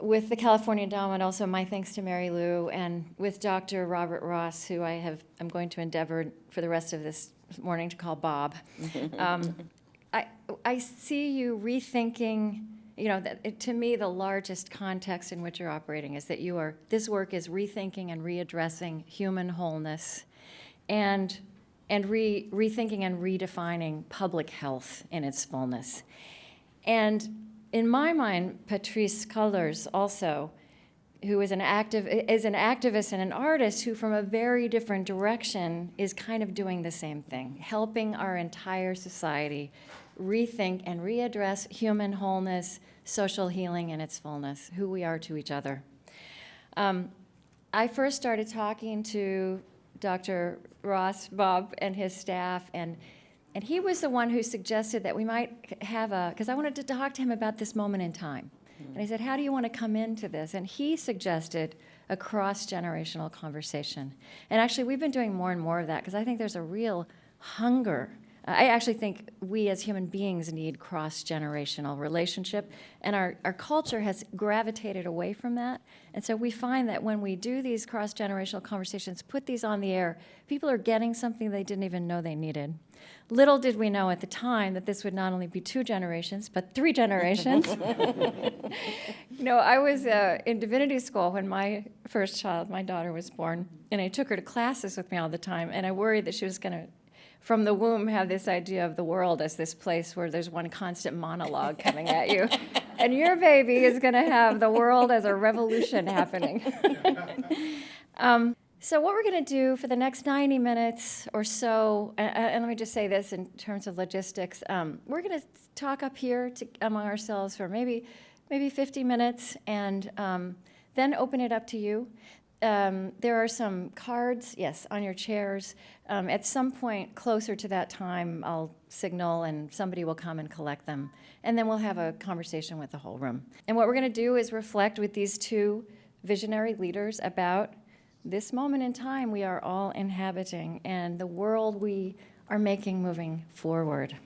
with the California Endowment, also my thanks to Mary Lou, and with Dr. Robert Ross, who I'm going to endeavor for the rest of this morning to call Bob. I see you rethinking, to me, the largest context in which you're operating is that this work is rethinking and readdressing human wholeness and rethinking and redefining public health in its fullness. And in my mind, Patrisse Cullors also, who is an activist and an artist who from a very different direction is kind of doing the same thing, helping our entire society rethink and readdress human wholeness, social healing in its fullness, who we are to each other. I first started talking to Dr. Ross, Bob, and his staff, and he was the one who suggested that we might have because I wanted to talk to him about this moment in time. And I said, how do you want to come into this? And he suggested a cross-generational conversation. And actually, we've been doing more and more of that because I think there's a real hunger. I actually think we as human beings need cross-generational relationship, and our culture has gravitated away from that. And so we find that when we do these cross-generational conversations, put these on the air, people are getting something they didn't even know they needed. Little did we know at the time that this would not only be 2 generations, but 3 generations. I was in divinity school when my first child, my daughter, was born, and I took her to classes with me all the time, and I worried that she was going to, from the womb, have this idea of the world as this place where there's one constant monologue coming at you. And your baby is going to have the world as a revolution happening. So what we're going to do for the next 90 minutes or so, and let me just say this in terms of logistics, we're going to talk up here among ourselves for maybe 50 minutes, and then open it up to you. There are some cards, yes, on your chairs. At some point closer to that time, I'll signal and somebody will come and collect them. And then we'll have a conversation with the whole room. And what we're going to do is reflect with these 2 visionary leaders about this moment in time we are all inhabiting and the world we are making moving forward.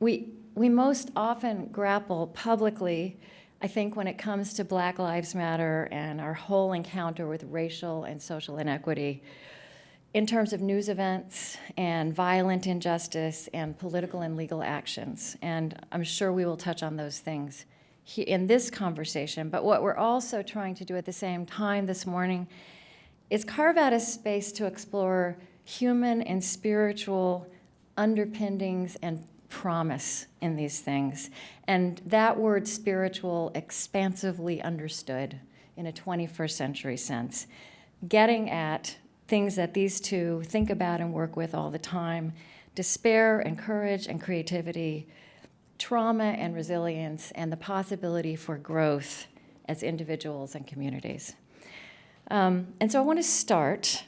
We most often grapple publicly, I think, when it comes to Black Lives Matter and our whole encounter with racial and social inequity in terms of news events and violent injustice and political and legal actions. And I'm sure we will touch on those things in this conversation. But what we're also trying to do at the same time this morning is carve out a space to explore human and spiritual underpinnings and promise in these things. And that word spiritual expansively understood in a 21st century sense, getting at things that these 2 think about and work with all the time: despair and courage and creativity, trauma and resilience, and the possibility for growth as individuals and communities. And so I want to start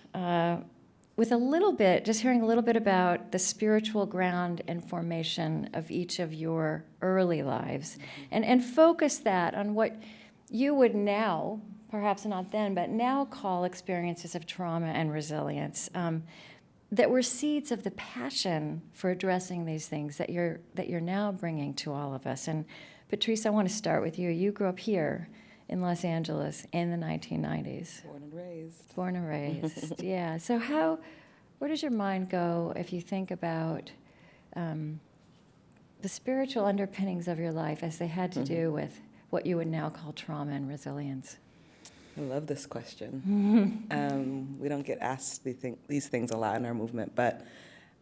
with a little bit, just hearing a little bit about the spiritual ground and formation of each of your early lives, and focus that on what you would now, perhaps not then, but now call experiences of trauma and resilience, that were seeds of the passion for addressing these things that you're now bringing to all of us. And Patrisse, I want to start with you. You grew up here in Los Angeles in the 1990s. Born and raised, yeah. So where does your mind go if you think about the spiritual underpinnings of your life as they had to do with what you would now call trauma and resilience? I love this question. We don't get asked these things a lot in our movement, but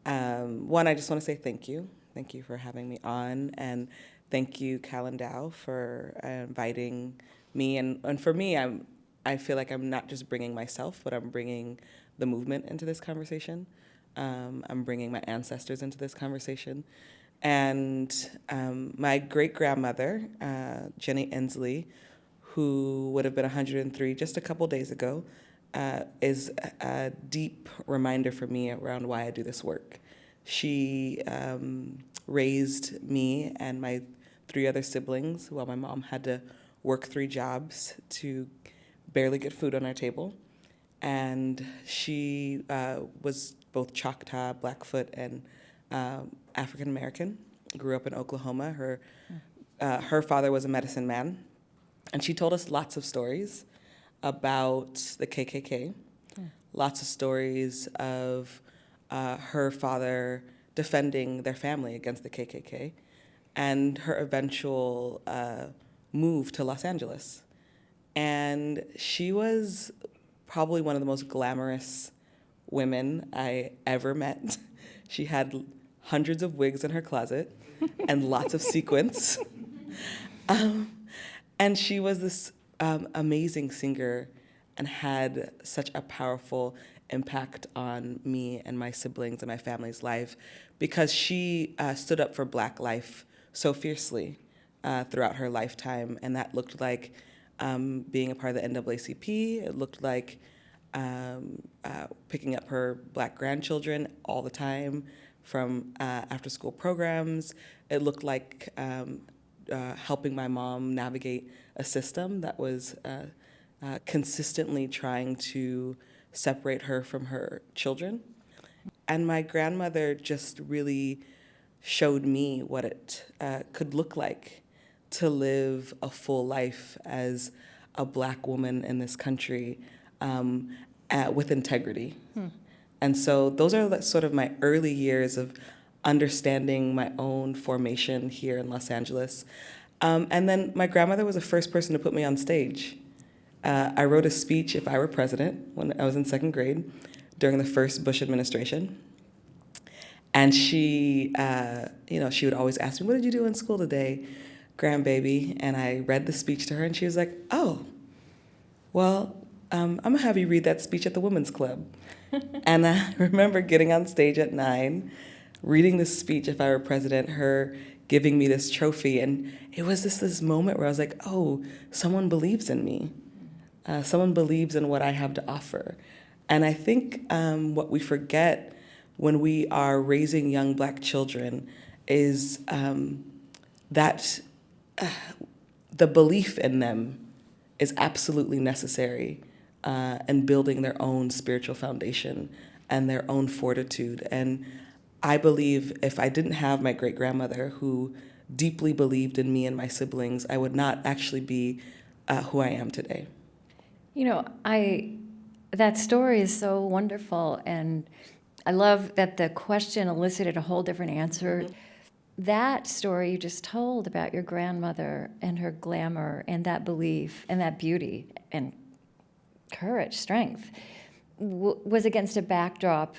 one, I just want to say thank you. Thank you for having me on, and thank you, Cal Endow, for inviting me. And for me, I feel like I'm not just bringing myself, but I'm bringing the movement into this conversation. I'm bringing my ancestors into this conversation. And my great-grandmother, Jenny Inslee, who would have been 103 just a couple days ago, is a deep reminder for me around why I do this work. She raised me and my 3 other siblings while my mom had to work 3 jobs to barely get food on our table. And she was both Choctaw, Blackfoot, and African American. Grew up in Oklahoma. Her father was a medicine man, And she told us lots of stories about the KKK, lots of stories of her father defending their family against the KKK, and her eventual move to Los Angeles. And she was probably one of the most glamorous women I ever met. She had hundreds of wigs in her closet and lots of sequins. And she was this amazing singer and had such a powerful impact on me and my siblings and my family's life because she stood up for Black life so fiercely throughout her lifetime. And that looked like being a part of the NAACP. It looked like picking up her Black grandchildren all the time from after-school programs. It looked like helping my mom navigate a system that was consistently trying to separate her from her children. And my grandmother just really showed me what it could look like to live a full life as a Black woman in this country with integrity. And so those are sort of my early years of understanding my own formation here in Los Angeles. And then my grandmother was the first person to put me on stage. I wrote a speech, If I Were President, when I was in second grade during the first Bush administration. And she, she would always ask me, what did you do in school today, grandbaby? And I read the speech to her, and she was like, oh, well, I'm gonna have you read that speech at the Women's Club. And I remember getting on stage at 9, reading this speech, If I Were President, her giving me this trophy. And it was this moment where I was like, oh, someone believes in me. Someone believes in what I have to offer. And I think what we forget when we are raising young Black children is that the belief in them is absolutely necessary in building their own spiritual foundation and their own fortitude. And I believe if I didn't have my great-grandmother who deeply believed in me and my siblings, I would not actually be who I am today. You know, that story is so wonderful, and I love that the question elicited a whole different answer. That story you just told about your grandmother and her glamour and that belief and that beauty and courage, strength, was against a backdrop,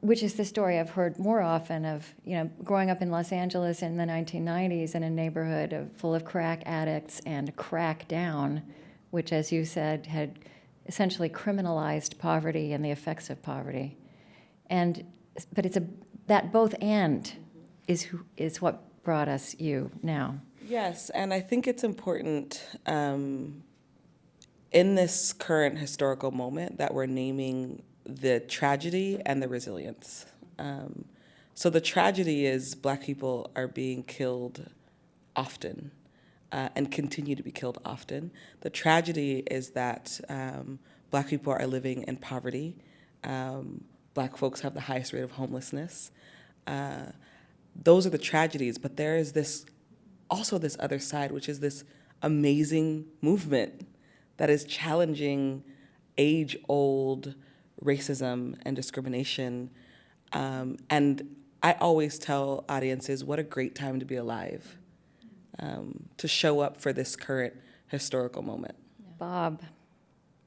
which is the story I've heard more often of, growing up in Los Angeles in the 1990s in a neighborhood full of crack addicts and crackdown, which, as you said, had essentially criminalized poverty and the effects of poverty. But it's that both and is what brought us you now. Yes, and I think it's important in this current historical moment that we're naming the tragedy and the resilience. So the tragedy is Black people are being killed often and continue to be killed often. The tragedy is that Black people are living in poverty. Black folks have the highest rate of homelessness. Those are the tragedies, but there is also this other side, which is this amazing movement that is challenging age-old racism and discrimination. And I always tell audiences, what a great time to be alive, to show up for this current historical moment. Bob,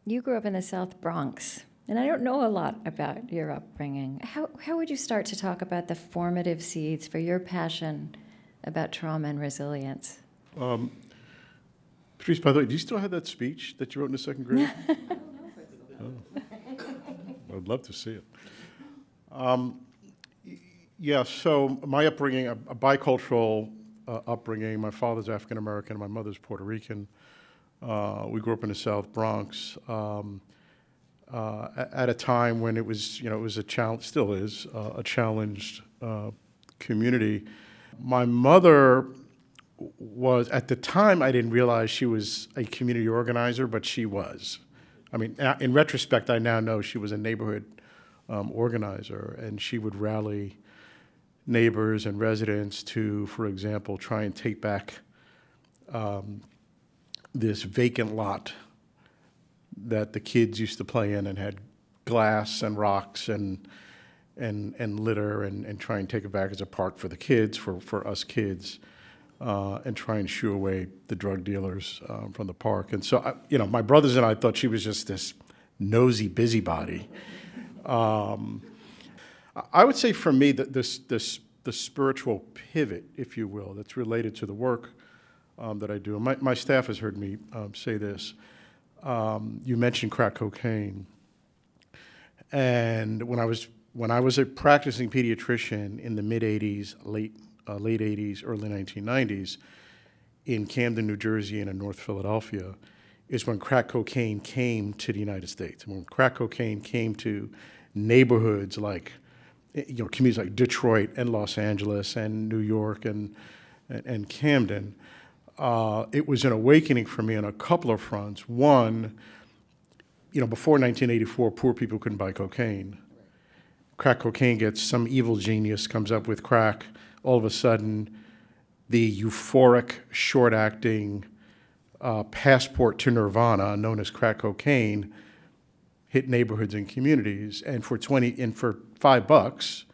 you grew up in the South Bronx, and I don't know a lot about your upbringing. How would you start to talk about the formative seeds for your passion about trauma and resilience? Patrisse, by the way, do you still have that speech that you wrote in the second grade? I would love to see it. Yeah, so my upbringing, a bicultural upbringing. My father's African American, my mother's Puerto Rican. We grew up in the South Bronx at a time when it was a challenge, still is a challenged community. My mother was, at the time, I didn't realize she was a community organizer, but she was. I mean, in retrospect, I now know she was a neighborhood organizer, and she would rally neighbors and residents to, for example, try and take back this vacant lot that the kids used to play in, and had glass and rocks and litter, and try and take it back as a park for the kids, for us kids, and try and shoo away the drug dealers from the park. And so, my brothers and I thought she was just this nosy busybody. I would say for me that the spiritual pivot, if you will, that's related to the work that I do. And my staff has heard me say this. You mentioned crack cocaine, and when I was a practicing pediatrician in the mid '80s, late '80s, early 1990s, in Camden, New Jersey, and in North Philadelphia, is when crack cocaine came to the United States. And when crack cocaine came to neighborhoods like, communities like Detroit and Los Angeles and New York and Camden, it was an awakening for me on a couple of fronts. One, before 1984, poor people couldn't buy cocaine. Crack cocaine gets, some evil genius comes up with crack. All of a sudden, the euphoric, short-acting passport to nirvana, known as crack cocaine, hit neighborhoods and communities. And for $5,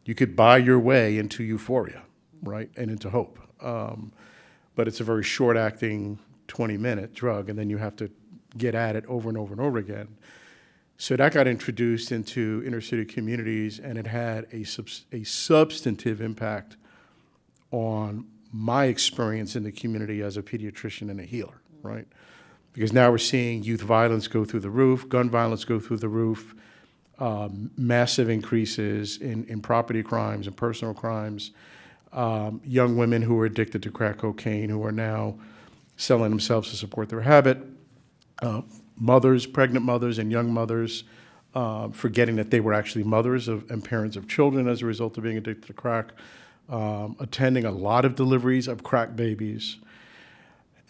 you could buy your way into euphoria, right, and into hope. But it's a very short-acting 20-minute drug, and then you have to get at it over and over and over again. So that got introduced into inner city communities, and it had a substantive impact on my experience in the community as a pediatrician and a healer, right? Because now we're seeing youth violence go through the roof, gun violence go through the roof, massive increases in property crimes and personal crimes, young women who are addicted to crack cocaine who are now selling themselves to support their habit, mothers, pregnant mothers and young mothers, forgetting that they were actually mothers and parents of children as a result of being addicted to crack, attending a lot of deliveries of crack babies.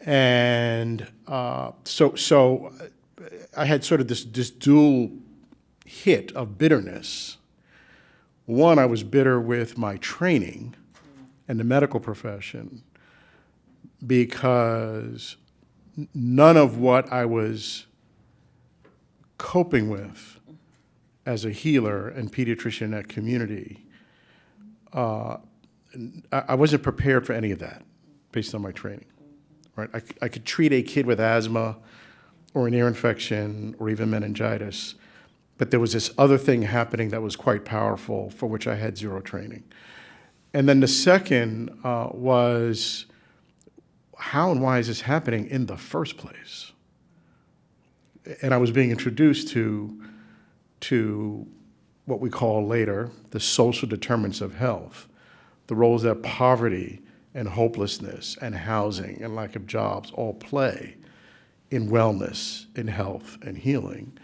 And so I had sort of this dual hit of bitterness. One, I was bitter with my training and the medical profession because none of what I was coping with as a healer and pediatrician in that community, I wasn't prepared for any of that based on my training. Right? I could treat a kid with asthma or an ear infection or even meningitis, but there was this other thing happening that was quite powerful for which I had zero training. And then the second was, how and why is this happening in the first place? And I was being introduced to what we call later the social determinants of health, the roles that poverty and hopelessness and housing and lack of jobs all play in wellness, in health and healing.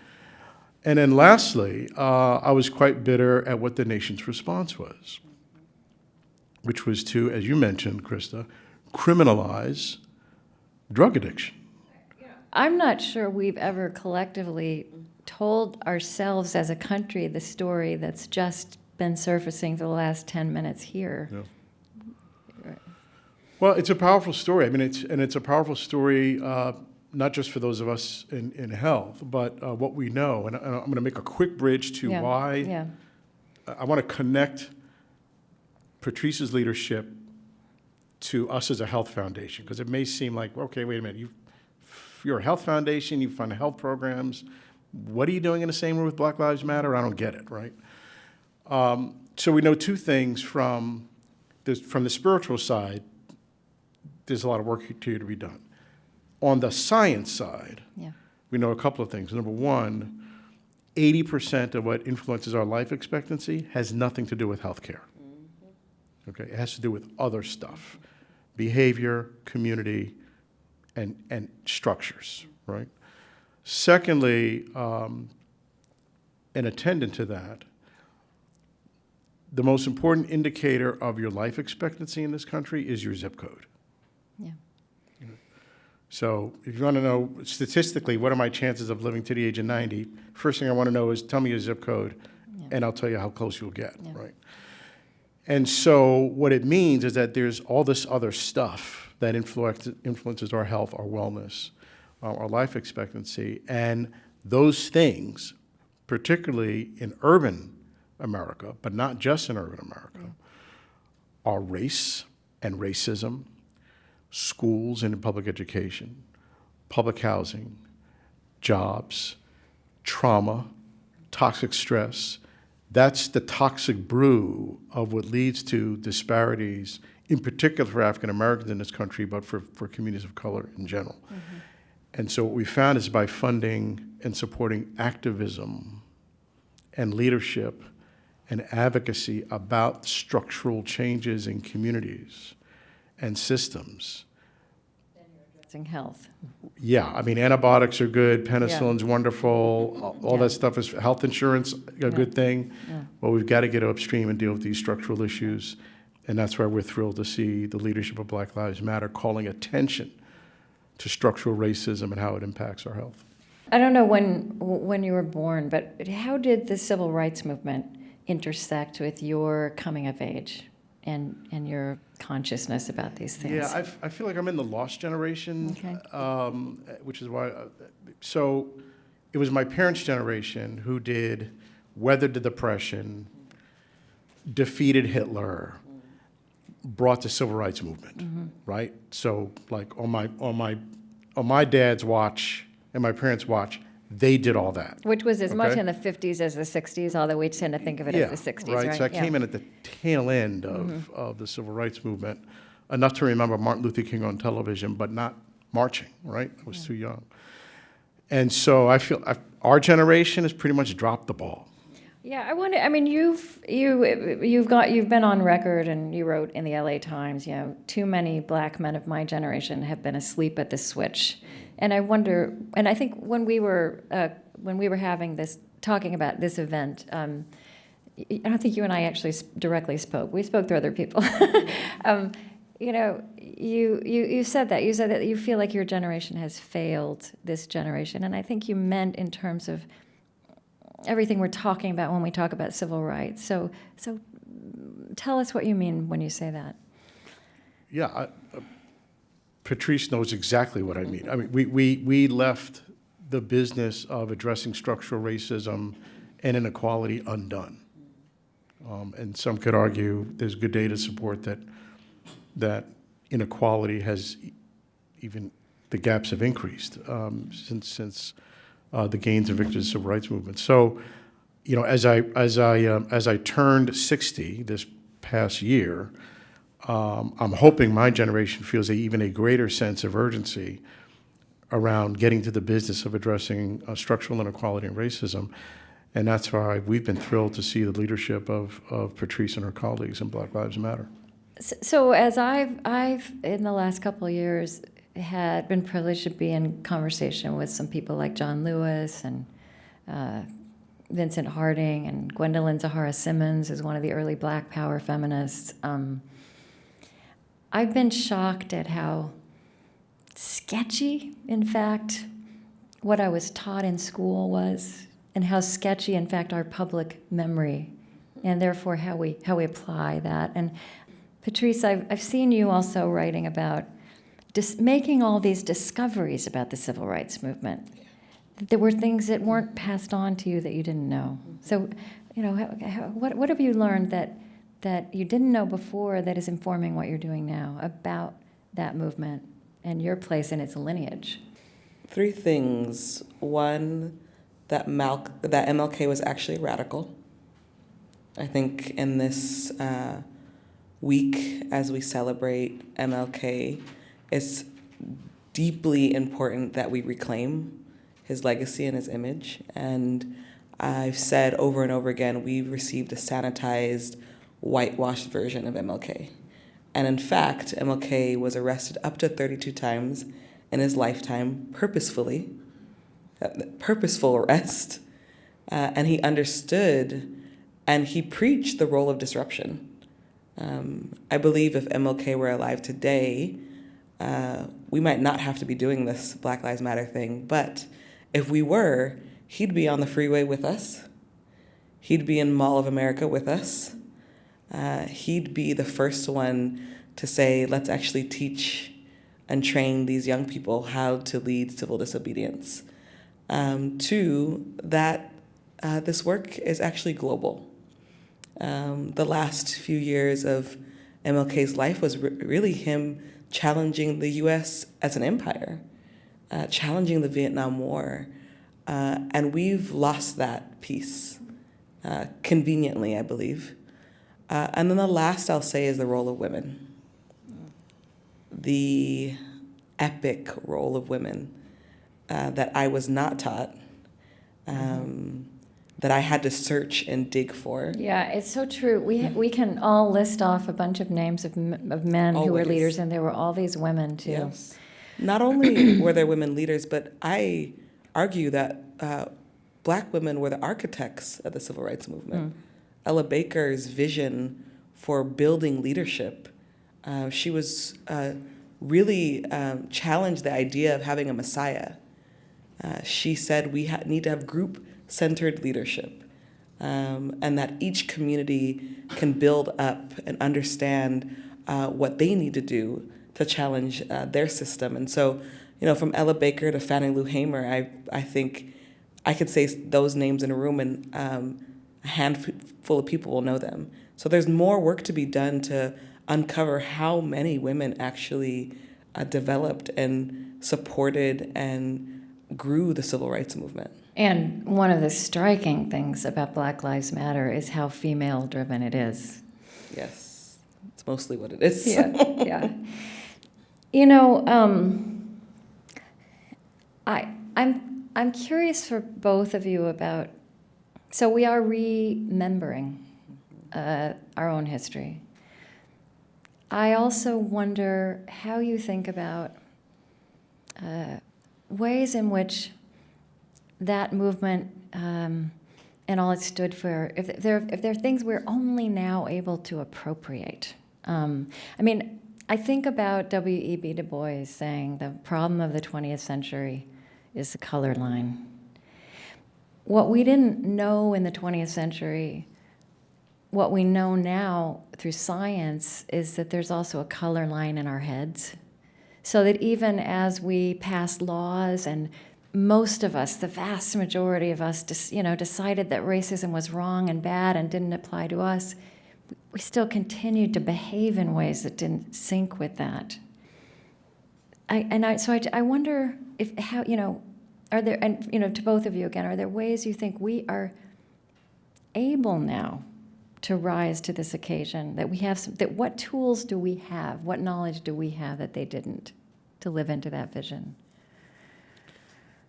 And then lastly, I was quite bitter at what the nation's response was, which was to, as you mentioned, Krista, criminalize drug addiction. I'm not sure we've ever collectively told ourselves as a country the story that's just been surfacing for the last 10 minutes here. Yeah. Well, it's a powerful story. I mean, it's a powerful story, not just for those of us in health, but what we know. And I'm going to make a quick bridge to why I want to connect Patrisse's leadership to us as a health foundation, because it may seem like, okay, wait a minute, you're a health foundation, you fund health programs. What are you doing in the same room with Black Lives Matter? I don't get it, right? So we know two things from the spiritual side. There's a lot of work here to be done. On the science side, we know a couple of things. Number one, 80% of what influences our life expectancy has nothing to do with healthcare. Okay, it has to do with other stuff, behavior, community, and structures, right? Secondly, and attendant to that, the most important indicator of your life expectancy in this country is your zip code. Yeah. So if you want to know statistically what are my chances of living to the age of 90, first thing I want to know is tell me your zip code, and I'll tell you how close you'll get, right? And so what it means is that there's all this other stuff that influences our health, our wellness, our life expectancy. And those things, particularly in urban America, but not just in urban America, are race and racism, schools and public education, public housing, jobs, trauma, toxic stress. That's the toxic brew of what leads to disparities, in particular for African Americans in this country, but for communities of color in general. Mm-hmm. And so what we found is by funding and supporting activism and leadership and advocacy about structural changes in communities and systems. Health. Yeah, I mean, antibiotics are good, penicillin's wonderful, all that stuff is health insurance, a good thing. Yeah. But we've got to get upstream and deal with these structural issues. And that's why we're thrilled to see the leadership of Black Lives Matter calling attention to structural racism and how it impacts our health. I don't know when you were born, but how did the civil rights movement intersect with your coming of age and your consciousness about these things? Yeah, I feel like I'm in the lost generation, which is why. So it was my parents' generation who weathered the Depression, defeated Hitler, brought the civil rights movement, right? So like on my dad's watch and my parents' watch, they did all that. Which was as much in the 50s as the 60s, although we tend to think of it as the 60s, right? So I came in at the tail end of the civil rights movement, enough to remember Martin Luther King on television, but not marching, right? I was too young. And so I feel our generation has pretty much dropped the ball. Yeah, I mean, you've been on record, and you wrote in the LA Times, too many black men of my generation have been asleep at the switch. And I wonder, and I think when we were talking about this event, I don't think you and I actually directly spoke. We spoke through other people. You said that. You said that you feel like your generation has failed this generation, and I think you meant in terms of everything we're talking about when we talk about civil rights. So tell us what you mean when you say that. Yeah, Patrisse knows exactly what I mean. I mean, we left the business of addressing structural racism and inequality undone. And some could argue there's good data to support that inequality has even the gaps have increased since the gains and victories of the civil rights movement. So, as I turned 60 this past year, I'm hoping my generation feels even a greater sense of urgency around getting to the business of addressing structural inequality and racism. And that's why we've been thrilled to see the leadership of Patrisse and her colleagues in Black Lives Matter. So as I've in the last couple of years had been privileged to be in conversation with some people like John Lewis and Vincent Harding and Gwendolyn Zoharah Simmons, who's one of the early Black Power feminists. I've been shocked at how sketchy, in fact, what I was taught in school was, and how sketchy, in fact, our public memory, and therefore how we apply that. And Patrisse, I've seen you also writing about making all these discoveries about the civil rights movement. There were things that weren't passed on to you that you didn't know. So, what have you learned that you didn't know before that is informing what you're doing now about that movement and your place in its lineage? 3 things. One, that MLK was actually radical. I think in this week, as we celebrate MLK, it's deeply important that we reclaim his legacy and his image. And I've said over and over again, we've received a sanitized, whitewashed version of MLK. And in fact, MLK was arrested up to 32 times in his lifetime, purposeful arrest. And he understood and he preached the role of disruption. I believe if MLK were alive today, we might not have to be doing this Black Lives Matter thing, but if we were, he'd be on the freeway with us. He'd be in Mall of America with us. He'd be the first one to say, let's actually teach and train these young people how to lead civil disobedience. Two, that this work is actually global. The last few years of MLK's life was really him challenging the U.S. as an empire, challenging the Vietnam War, and we've lost that piece, conveniently, I believe. And then the last I'll say is the role of women, the epic role of women that I was not taught, that I had to search and dig for. Yeah, it's so true. We can all list off a bunch of names of men who were Always. leaders, and there were all these women too. Yes. Not only were there women leaders, but I argue that Black women were the architects of the civil rights movement. Ella Baker's vision for building leadership, she was really challenged the idea of having a messiah. She said we need to have group-centered leadership, and that each community can build up and understand what they need to do to challenge their system. And so, from Ella Baker to Fannie Lou Hamer, I think I could say those names in a room and a handful of people will know them. So there's more work to be done to uncover how many women actually developed and supported and grew the civil rights movement. And one of the striking things about Black Lives Matter is how female-driven it is. Yes, it's mostly what it is. Yeah. I'm curious for both of you about. So we are remembering our own history. I also wonder how you think about ways in which that movement and all it stood for, if there are things we're only now able to appropriate. I think about W.E.B. Du Bois saying the problem of the 20th century is the color line. What we didn't know in the 20th century, what we know now through science is that there's also a color line in our heads. So that even as we pass laws and most of us, the vast majority of us, decided that racism was wrong and bad and didn't apply to us, we still continued to behave in ways that didn't sync with that. I wonder are there, and to both of you again, are there ways you think we are able now to rise to this occasion, that we have what tools do we have, what knowledge do we have that they didn't, to live into that vision?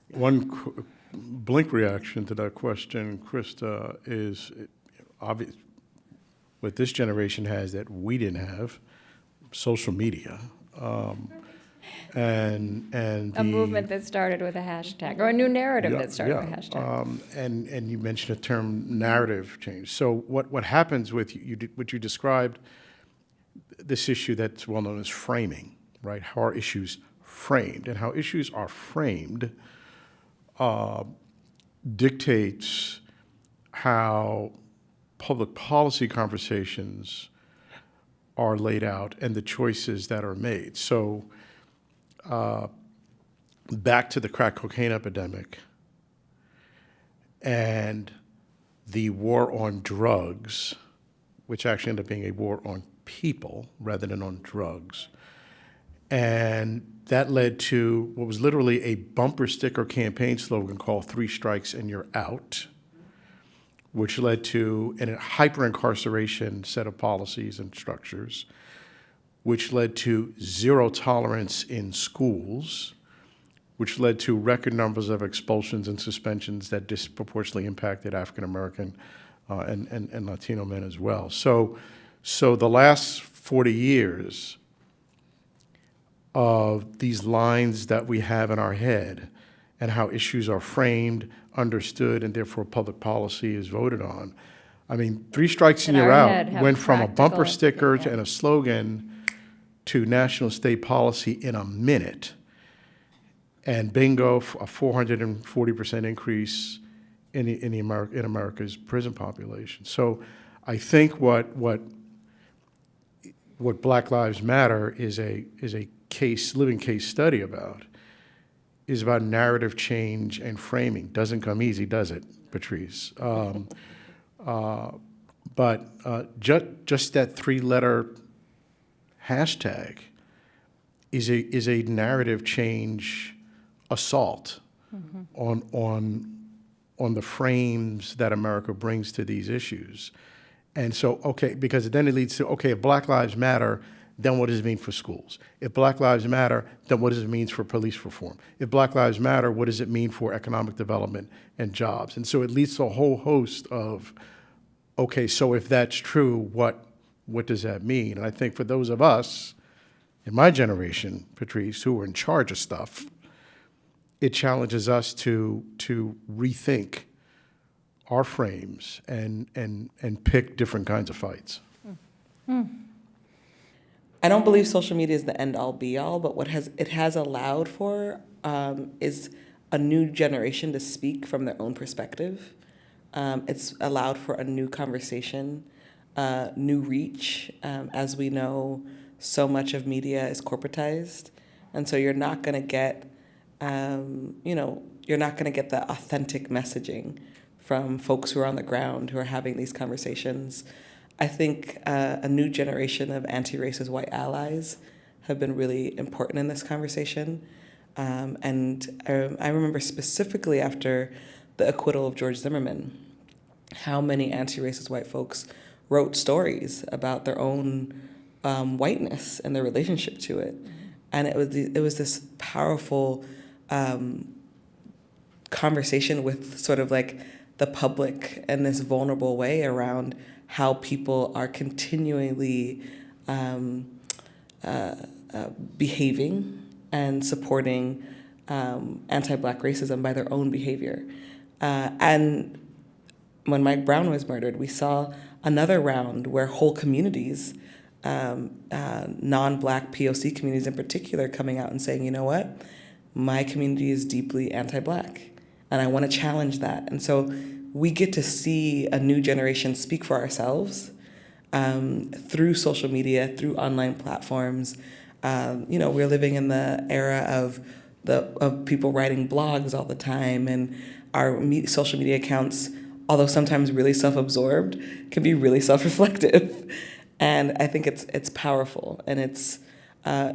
One blink reaction to that question, Krista, is obvious. What this generation has that we didn't have, social media, and a movement that started with a hashtag, or a new narrative that started with a hashtag. And you mentioned the term narrative change. So what happens with what you described, this issue that's well known as framing, right? How are issues framed, and how issues are framed dictates how public policy conversations are laid out and the choices that are made. So back to the crack cocaine epidemic and the war on drugs, which actually ended up being a war on people rather than on drugs. And that led to what was literally a bumper sticker campaign slogan called 3 strikes and you're out, which led to a hyper-incarceration set of policies and structures, which led to zero tolerance in schools, which led to record numbers of expulsions and suspensions that disproportionately impacted African American and Latino men as well. So the last 40 years of these lines that we have in our head and how issues are framed, understood, and therefore public policy is voted on. 3 strikes and you're out went from a bumper sticker and a slogan to national state policy in a minute. And bingo, a 440% increase in America's prison population. So I think what Black Lives Matter is a living case study about is about narrative change and framing. Doesn't come easy, does it, Patrisse? But just that 3-letter hashtag is a narrative change assault on the frames that America brings to these issues. And so, okay, because then it leads to, okay, if Black Lives Matter, then what does it mean for schools? If Black Lives Matter, then what does it mean for police reform? If Black Lives Matter, what does it mean for economic development and jobs? And so it leads to a whole host of, okay, so if that's true, what does that mean? And I think for those of us in my generation, Patrisse, who are in charge of stuff, it challenges us to rethink our frames and pick different kinds of fights. I don't believe social media is the end-all be-all, but what it has allowed for is a new generation to speak from their own perspective. It's allowed for a new conversation, new reach. As we know, so much of media is corporatized, and so you're not going to get, you're not going to get the authentic messaging from folks who are on the ground who are having these conversations. I think a new generation of anti-racist white allies have been really important in this conversation. And I remember specifically after the acquittal of George Zimmerman, how many anti-racist white folks wrote stories about their own whiteness and their relationship to it. And it was this powerful conversation with sort of like the public in this vulnerable way around how people are continually behaving and supporting anti-Black racism by their own behavior. And when Mike Brown was murdered, we saw another round where whole communities, non-Black POC communities in particular, coming out and saying, you know what, my community is deeply anti-Black, and I want to challenge that. And so we get to see a new generation speak for ourselves through social media, through online platforms. We're living in the era of people writing blogs all the time, and our social media accounts, although sometimes really self-absorbed, can be really self-reflective. And I think it's powerful. And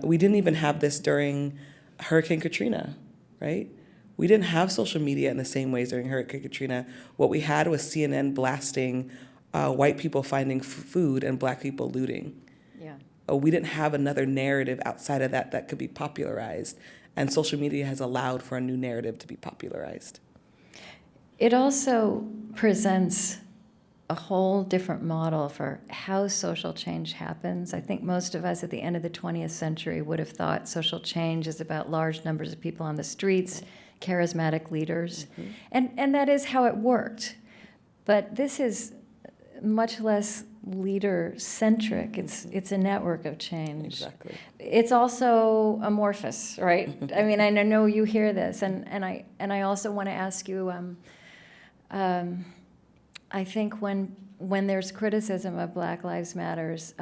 we didn't even have this during Hurricane Katrina, right? We didn't have social media in the same ways during Hurricane Katrina. What we had was CNN blasting white people finding food and Black people looting. Yeah. We didn't have another narrative outside of that could be popularized. And social media has allowed for a new narrative to be popularized. It also presents a whole different model for how social change happens. I think most of us at the end of the 20th century would have thought social change is about large numbers of people on the streets, charismatic leaders, and that is how it worked. But this is much less leader-centric. It's a network of change. Exactly. It's also amorphous, right? I mean, I know you hear this, and I also want to ask you. I think when there's criticism of Black Lives Matters,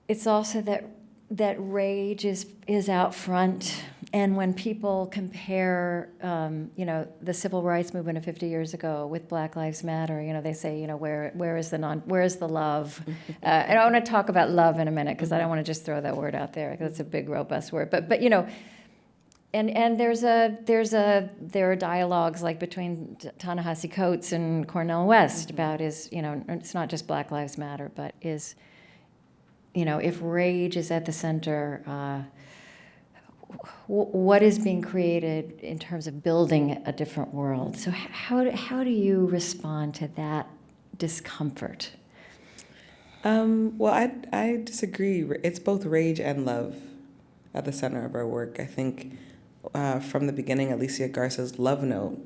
it's also that rage is out front, and when people compare, the civil rights movement of 50 years ago with Black Lives Matter, they say, where is the love? And I want to talk about love in a minute because I don't want to just throw that word out there because it's a big, robust word. But And there are dialogues like between Ta-Nehisi Coates and Cornel West about it's not just Black Lives Matter, but if rage is at the center, what is being created in terms of building a different world? So how do you respond to that discomfort? Well, I disagree. It's both rage and love at the center of our work. I think from the beginning, Alicia Garza's love note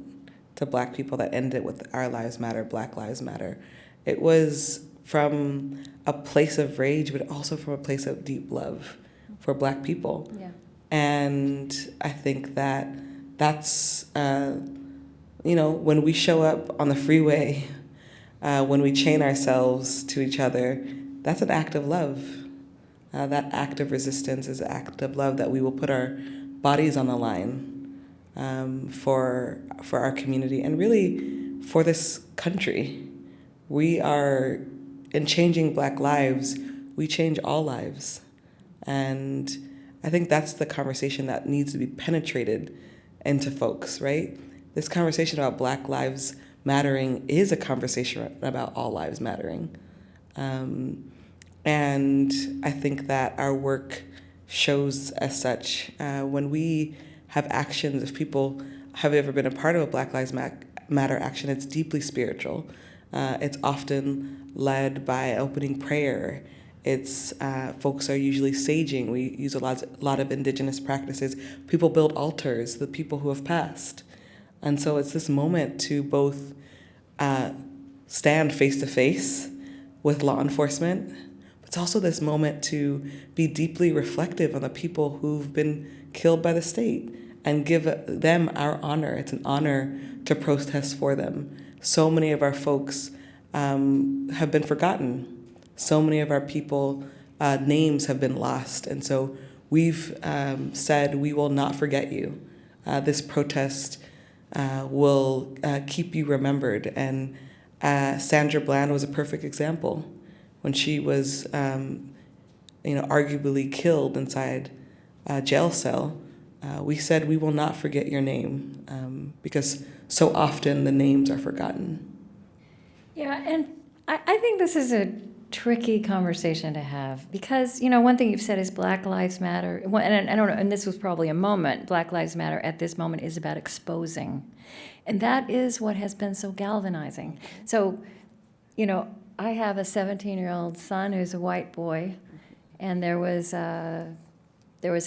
to Black people that ended with Our Lives Matter, Black Lives Matter, it was from a place of rage, but also from a place of deep love for Black people. Yeah. And I think that's, when we show up on the freeway, when we chain ourselves to each other, that's an act of love. That act of resistance is an act of love, that we will put our bodies on the line for our community and really for this country. We are, in changing Black lives, we change all lives. And I think that's the conversation that needs to be penetrated into folks, right? This conversation about Black lives mattering is a conversation about all lives mattering. And I think that our work shows as such. When we have actions, if people have ever been a part of a Black Lives Matter action, it's deeply spiritual. It's often led by opening prayer. It's folks are usually saging. We use a lot of indigenous practices. People build altars, the people who have passed. And so it's this moment to both stand face to face with law enforcement, but it's also this moment to be deeply reflective on the people who've been killed by the state and give them our honor. It's an honor to protest for them. So many of our folks have been forgotten. So many of our people, names have been lost. And so we've said, we will not forget you. This protest will keep you remembered. And Sandra Bland was a perfect example. When she was, arguably killed inside a jail cell, we said, we will not forget your name, because so often the names are forgotten. Yeah, and I think this is a tricky conversation to have because, one thing you've said is Black Lives Matter, and I don't know, and this was probably a moment, Black Lives Matter at this moment is about exposing. And that is what has been so galvanizing. So, I have a 17-year-old son who's a white boy, and there was a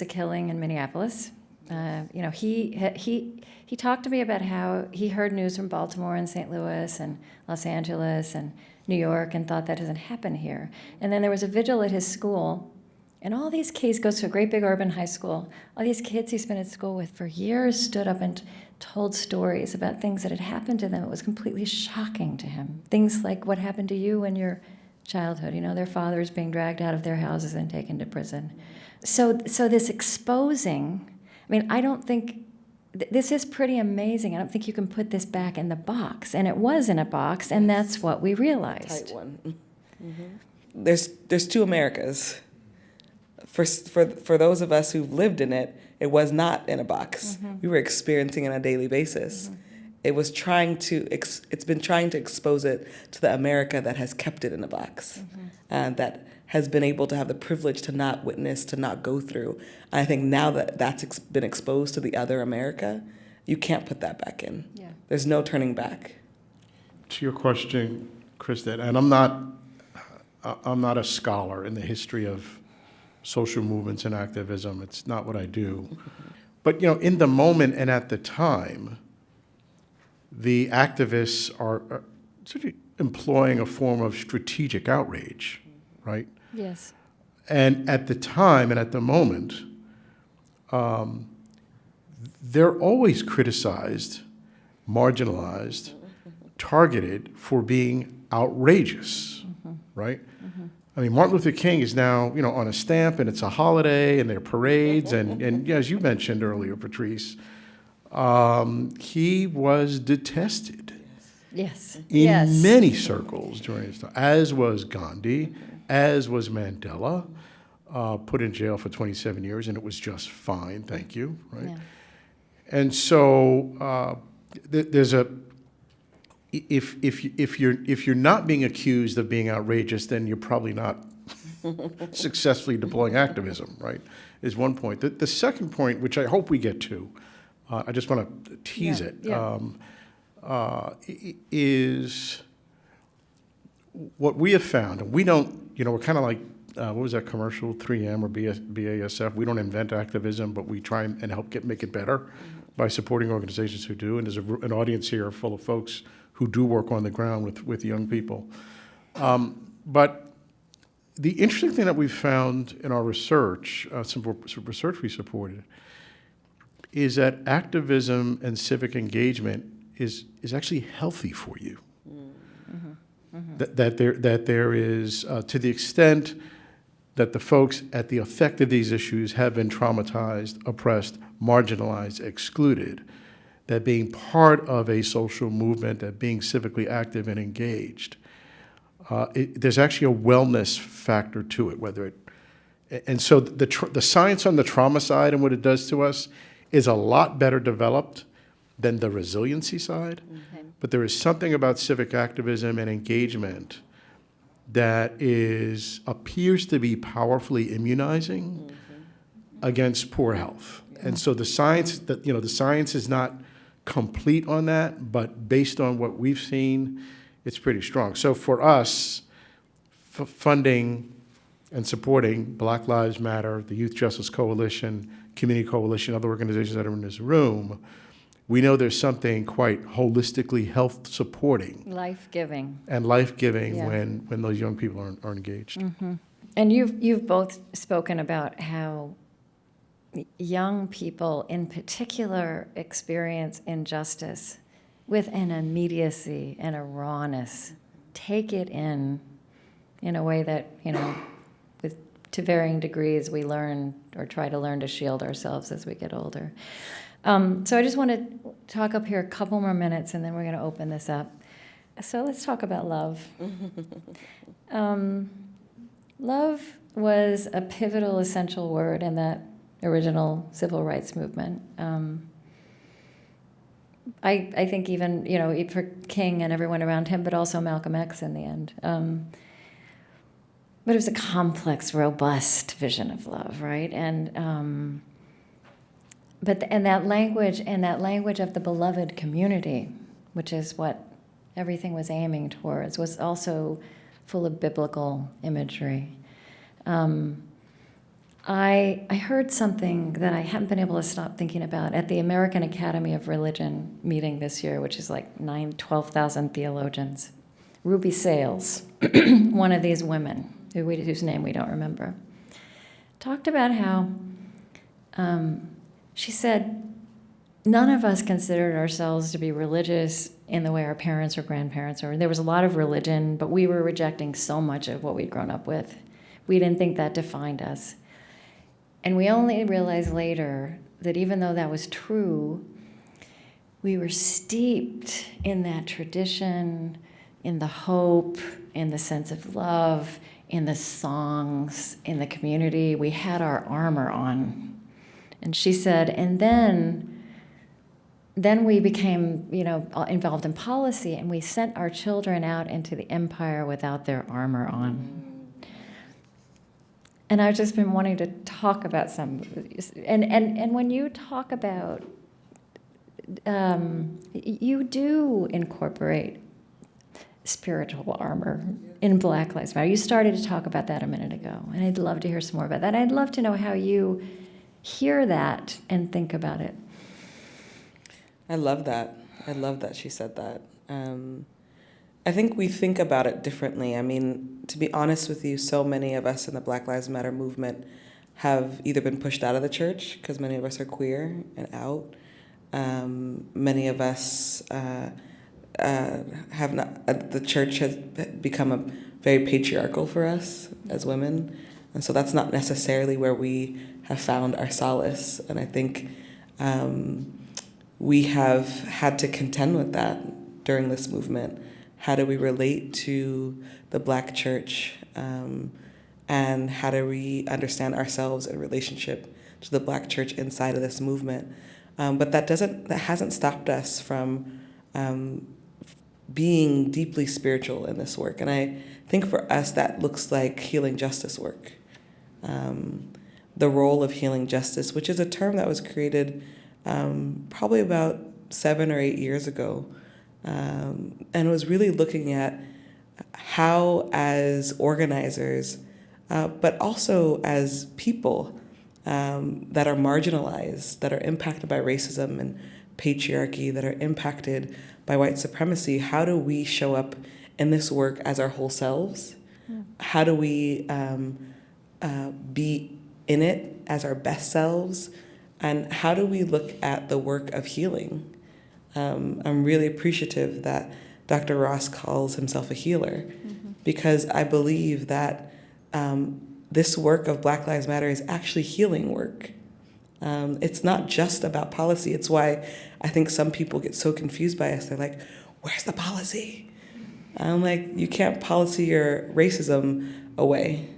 killing in Minneapolis. He talked to me about how he heard news from Baltimore and St. Louis and Los Angeles and New York and thought that doesn't happen here. And then there was a vigil at his school, and all these kids, goes to a great big urban high school, all these kids he's been at school with for years stood up and told stories about things that had happened to them. It was completely shocking to him. Things like what happened to you in your childhood, their fathers being dragged out of their houses and taken to prison. So this exposing, I don't think, this is pretty amazing. I don't think you can put this back in the box. And it was in a box, and that's what we realized. Tight one. Mm-hmm. There's two Americas. For those of us who've lived in it, it was not in a box. Mm-hmm. We were experiencing it on a daily basis. Mm-hmm. It's been trying to expose it to the America that has kept it in a box, that has been able to have the privilege to not witness, to not go through. And I think now that that's been exposed to the other America, you can't put that back in. Yeah. There's no turning back. To your question, Krista, and I'm not a scholar in the history of social movements and activism. It's not what I do. But in the moment and at the time, the activists are sort of employing a form of strategic outrage, right? Yes. And at the time and at the moment, they're always criticized, marginalized, targeted for being outrageous, right? Martin Luther King is now, on a stamp, and it's a holiday, and there are parades, and as you mentioned earlier, Patrisse, he was detested. Yes. In many circles during his time, as was Gandhi, as was Mandela, put in jail for 27 years, and it was just fine, thank you, right? Yeah. And so there's a, if you're not being accused of being outrageous, then you're probably not successfully deploying activism, right? Is one point. The second point, which I hope we get to, I just want to tease it, is what we have found. And we don't, we're kind of like, what was that commercial, 3M or BASF? We don't invent activism, but we try and help make it better by supporting organizations who do. And there's an audience here full of folks who do work on the ground with young people. But the interesting thing that we've found in our research, some research we supported, is that activism and civic engagement is actually healthy for you. Mm-hmm. Mm-hmm. That there is, to the extent that the folks at the effect of these issues have been traumatized, oppressed, marginalized, excluded, that being part of a social movement, that being civically active and engaged, there's actually a wellness factor to it, and so the science on the trauma side and what it does to us is a lot better developed than the resiliency side. Okay. But there is something about civic activism and engagement that appears to be powerfully immunizing against poor health. And so the science is not complete on that, but based on what we've seen, it's pretty strong. So for us, funding and supporting Black Lives Matter, the Youth Justice Coalition, Community Coalition, other organizations that are in this room, we know there's something quite holistically health supporting Life-giving. and life-giving Yeah. when those young people are engaged. And you've both spoken about how young people in particular experience injustice with an immediacy and a rawness, take it in a way that, to varying degrees we learn or try to learn to shield ourselves as we get older. So I just want to talk up here a couple more minutes and then we're going to open this up. So let's talk about love. Love was a pivotal, essential word in that original civil rights movement. I think even, for King and everyone around him, but also Malcolm X in the end. But it was a complex, robust vision of love, right? And that language of the beloved community, which is what everything was aiming towards, was also full of biblical imagery. I heard something that I haven't been able to stop thinking about at the American Academy of Religion meeting this year, which is like 12,000 theologians. Ruby Sales, one of these women, whose name we don't remember, talked about how she said, none of us considered ourselves to be religious in the way our parents or grandparents were. There was a lot of religion, but we were rejecting so much of what we'd grown up with. We didn't think that defined us. And we only realized later that even though that was true, we were steeped in that tradition, in the hope, in the sense of love, in the songs, in the community. We had our armor on. And she said, and then we became, involved in policy, and we sent our children out into the empire without their armor on. And I've just been wanting to talk about and when you talk about, you do incorporate spiritual armor in Black Lives Matter. You started to talk about that a minute ago, and I'd love to hear some more about that. I'd love to know how you hear that and think about it. I love that. I love that she said that. I think we think about it differently. I mean, to be honest with you, so many of us in the Black Lives Matter movement have either been pushed out of the church, because many of us are queer and out. Many of us have not, the church has become very patriarchal for us as women. And so that's not necessarily where we have found our solace. And I think we have had to contend with that during this movement. How do we relate to the Black church? And how do we understand ourselves in relationship to the Black church inside of this movement? But that hasn't stopped us from being deeply spiritual in this work. And I think for us that looks like healing justice work. The role of healing justice, which is a term that was created probably about 7 or 8 years ago, and was really looking at how, as organizers, but also as people that are marginalized, that are impacted by racism and patriarchy, that are impacted by white supremacy, how do we show up in this work as our whole selves? How do we be in it as our best selves? And how do we look at the work of healing? I'm really appreciative that Dr. Ross calls himself a healer, because I believe that this work of Black Lives Matter is actually healing work. It's not just about policy. It's why I think some people get so confused by us. They're like, where's the policy? I'm like, you can't policy your racism away.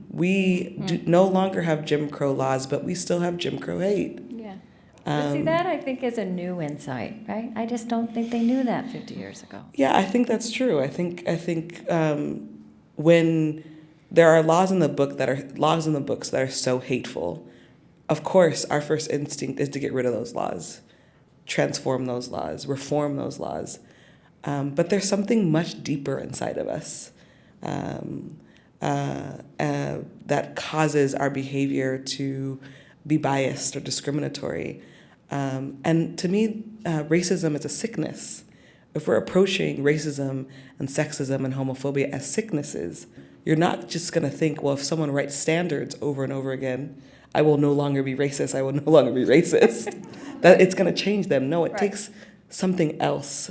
We no longer have Jim Crow laws, but we still have Jim Crow hate. Yeah. But see, that I think is a new insight, right? I just don't think they knew that 50 years ago. Yeah, I think that's true. I think when there are laws in the books that are so hateful, of course, our first instinct is to get rid of those laws, transform those laws, reform those laws. But there's something much deeper inside of us that causes our behavior to be biased or discriminatory. And to me, racism is a sickness. If we're approaching racism and sexism and homophobia as sicknesses, you're not just going to think, well, if someone writes standards over and over again, I will no longer be racist, I will no longer be racist. That it's going to change them. No, it takes something else.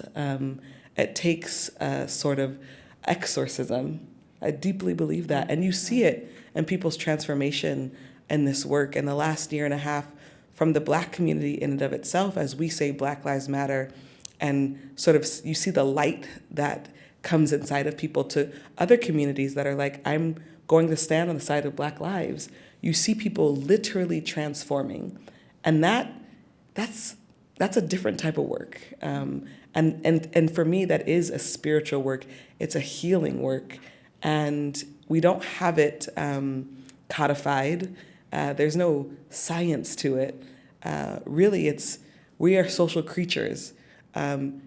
It takes a sort of exorcism. I deeply believe that. And you see it in people's transformation in this work in the last year and a half from the Black community in and of itself, as we say Black Lives Matter, and sort of you see the light that comes inside of people to other communities that are like, I'm going to stand on the side of Black lives. You see people literally transforming. And that's a different type of work. And for me, that is a spiritual work. It's a healing work. And we don't have it codified. There's no science to it. Really, we are social creatures,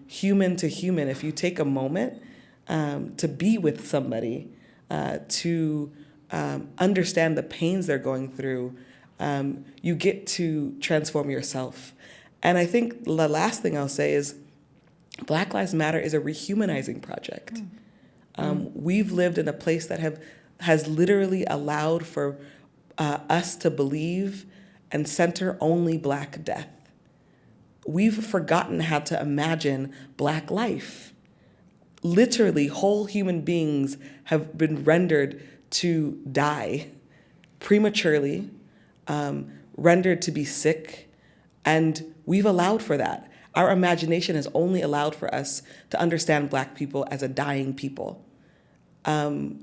human to human. If you take a moment to be with somebody, to understand the pains they're going through, you get to transform yourself. And I think the last thing I'll say is Black Lives Matter is a rehumanizing project. We've lived in a place that has literally allowed for us to believe and center only Black death. We've forgotten how to imagine Black life. Literally, whole human beings have been rendered to die prematurely, rendered to be sick, and we've allowed for that. Our imagination has only allowed for us to understand Black people as a dying people.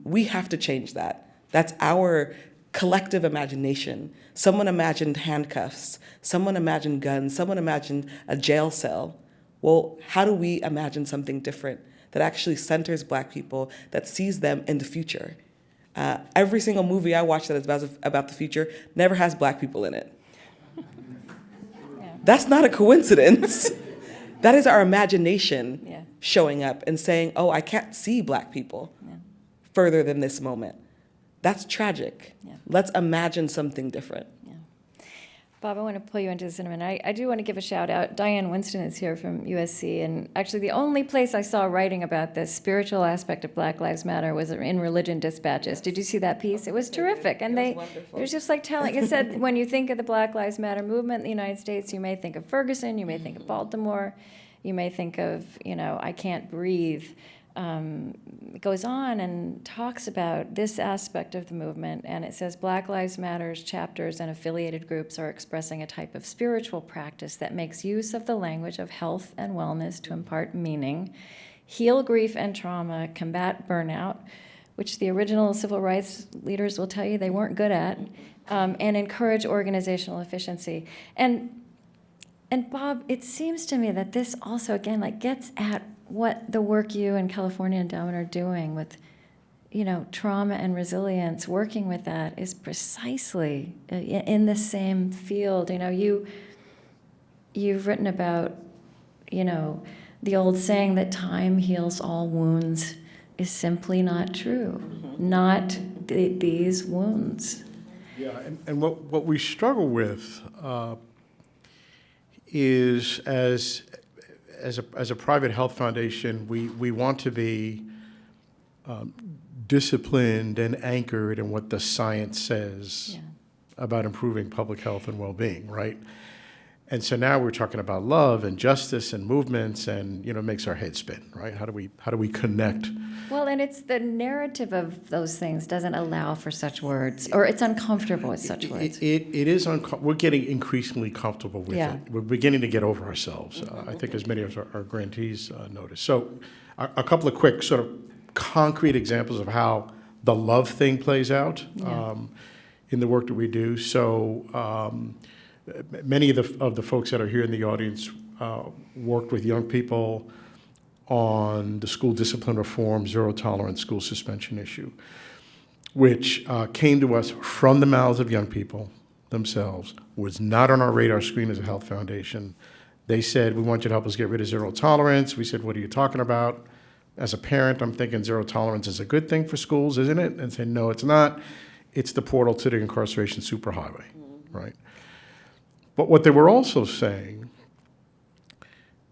We have to change that. That's our collective imagination. Someone imagined handcuffs, someone imagined guns, someone imagined a jail cell. Well, how do we imagine something different that actually centers Black people, that sees them in the future? Every single movie I watch that is about the future never has Black people in it. That's not a coincidence. That is our imagination showing up and saying, oh, I can't see Black people further than this moment. That's tragic. Let's imagine something different. Bob, I want to pull you into this in a minute. I do want to give a shout out. Diane Winston is here from USC, and actually the only place I saw writing about this spiritual aspect of Black Lives Matter was in Religion Dispatches. Did you see that piece? It was terrific. And it was just like telling, it said, when you think of the Black Lives Matter movement in the United States, you may think of Ferguson, you may think of Baltimore, you may think of, I Can't Breathe. It goes on and talks about this aspect of the movement, and it says Black Lives Matter's chapters and affiliated groups are expressing a type of spiritual practice that makes use of the language of health and wellness to impart meaning, heal grief and trauma, combat burnout, which the original civil rights leaders will tell you they weren't good at, and encourage organizational efficiency. And Bob, it seems to me that this also, again, gets at what the work you and California Endowment are doing with, trauma and resilience, working with that is precisely in the same field. You've written about, the old saying that time heals all wounds is simply not true. Not these wounds. Yeah, and what we struggle with is as a private health foundation, we want to be disciplined and anchored in what the science says about improving public health and well-being, right? And so now we're talking about love and justice and movements, and it makes our head spin, right? How do we connect? Well, and it's the narrative of those things doesn't allow for such words, or it's uncomfortable with such words. It is we're getting increasingly comfortable with Yeah. it. We're beginning to get over ourselves. I think as many of our grantees notice. So a couple of quick sort of concrete examples of how the love thing plays out in the work that we do. So many of the folks that are here in the audience worked with young people on the school discipline reform, zero tolerance school suspension issue, which came to us from the mouths of young people themselves, was not on our radar screen as a health foundation. They said, we want you to help us get rid of zero tolerance. We said, what are you talking about? As a parent, I'm thinking zero tolerance is a good thing for schools, isn't it? And say, no, it's not. It's the portal to the incarceration superhighway, right? But what they were also saying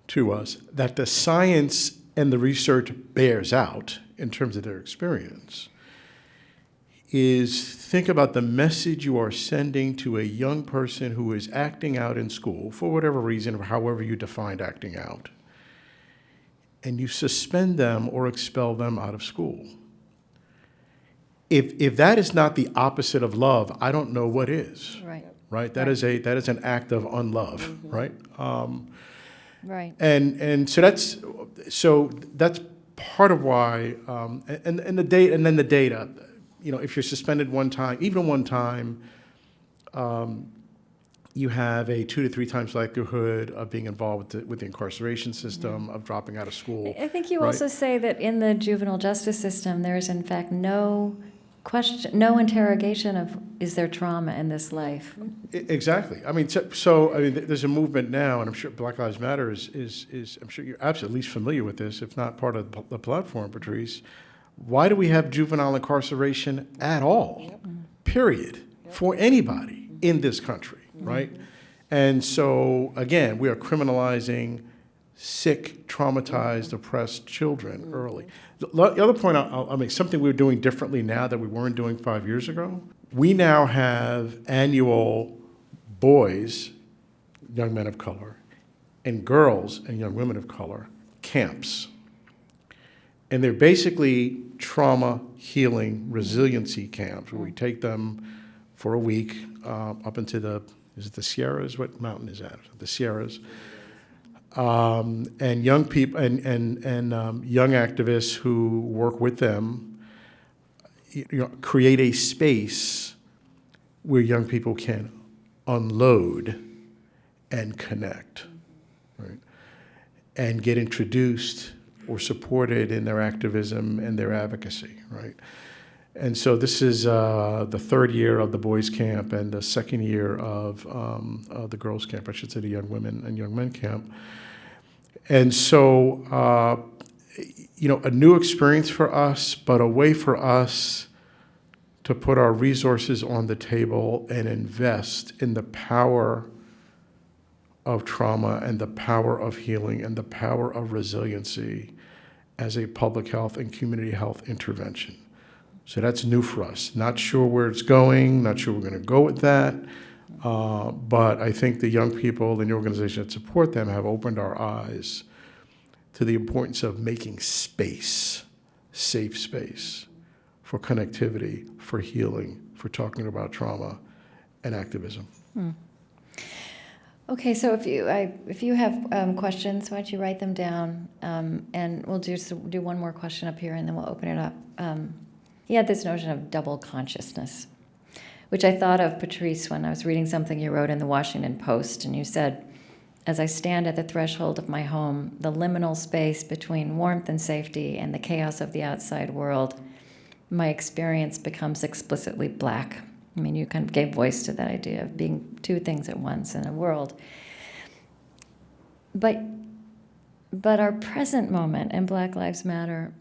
to us, that the science and the research bears out in terms of their experience, is think about the message you are sending to a young person who is acting out in school, for whatever reason, or however you defined acting out, and you suspend them or expel them out of school. If that is not the opposite of love, I don't know what is. Right. Right? That is an act of unlove, right? Right. And so that's part of why, and the data, and then the data, if you're suspended one time, even one time, you have a 2 to 3 times likelihood of being involved with the incarceration system, of dropping out of school. I think you right? also say that in the juvenile justice system, there is in fact no question, no interrogation of is there trauma in this life. Exactly. I mean, so there's a movement now, and I'm sure Black Lives Matter is I'm sure you're absolutely at least familiar with this, if not part of the platform, Patrisse. Why do we have juvenile incarceration at all? Period. For anybody in this country, right? And so again, we are criminalizing sick, traumatized, oppressed children early. The other point I'll make, something we're doing differently now that we weren't doing 5 years ago. We now have annual boys, young men of color, and girls and young women of color camps. And they're basically trauma healing resiliency camps where we take them for a week up into is it the Sierras? What mountain is that? The Sierras. And young people and young activists who work with them, create a space where young people can unload and connect, right? And get introduced or supported in their activism and their advocacy, right? And so this is the 3rd year of the boys' camp and the 2nd year of the girls' camp, I should say the young women and young men camp. And so, a new experience for us, but a way for us to put our resources on the table and invest in the power of trauma and the power of healing and the power of resiliency as a public health and community health intervention. So that's new for us. Not sure where it's going, not sure we're going to go with that, but I think the young people and the organizations that support them have opened our eyes to the importance of making space, safe space, for connectivity, for healing, for talking about trauma and activism. Okay, so if you have questions, why don't you write them down, and we'll do one more question up here, and then we'll open it up. He had this notion of double consciousness, which I thought of, Patrisse, when I was reading something you wrote in the Washington Post, and you said, as I stand at the threshold of my home, the liminal space between warmth and safety and the chaos of the outside world, my experience becomes explicitly black. I mean, you kind of gave voice to that idea of being two things at once in a world. But our present moment in Black Lives Matter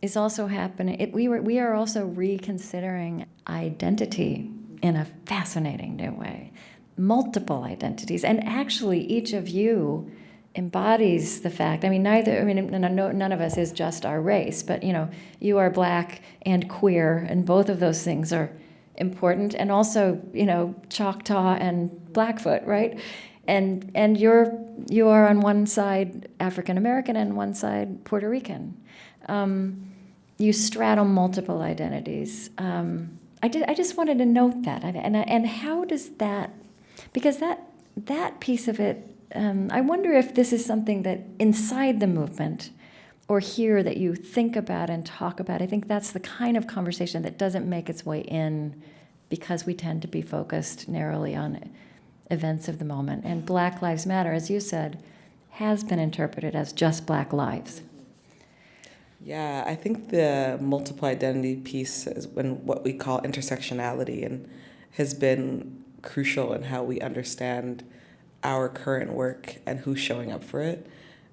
is also happening. We are also reconsidering identity in a fascinating new way. Multiple identities, and actually each of you embodies the fact. I mean, none of us is just our race, but you are Black and queer, and both of those things are important, and also Choctaw and Blackfoot, right? and you are on one side African American and one side Puerto Rican. You straddle multiple identities. I just wanted to note that, and how does that, because that piece of it, I wonder if this is something that inside the movement or here that you think about and talk about. I think that's the kind of conversation that doesn't make its way in because we tend to be focused narrowly on events of the moment. And Black Lives Matter, as you said, has been interpreted as just Black lives. Yeah, I think the multiple identity piece is when what we call intersectionality and has been crucial in how we understand our current work and who's showing up for it.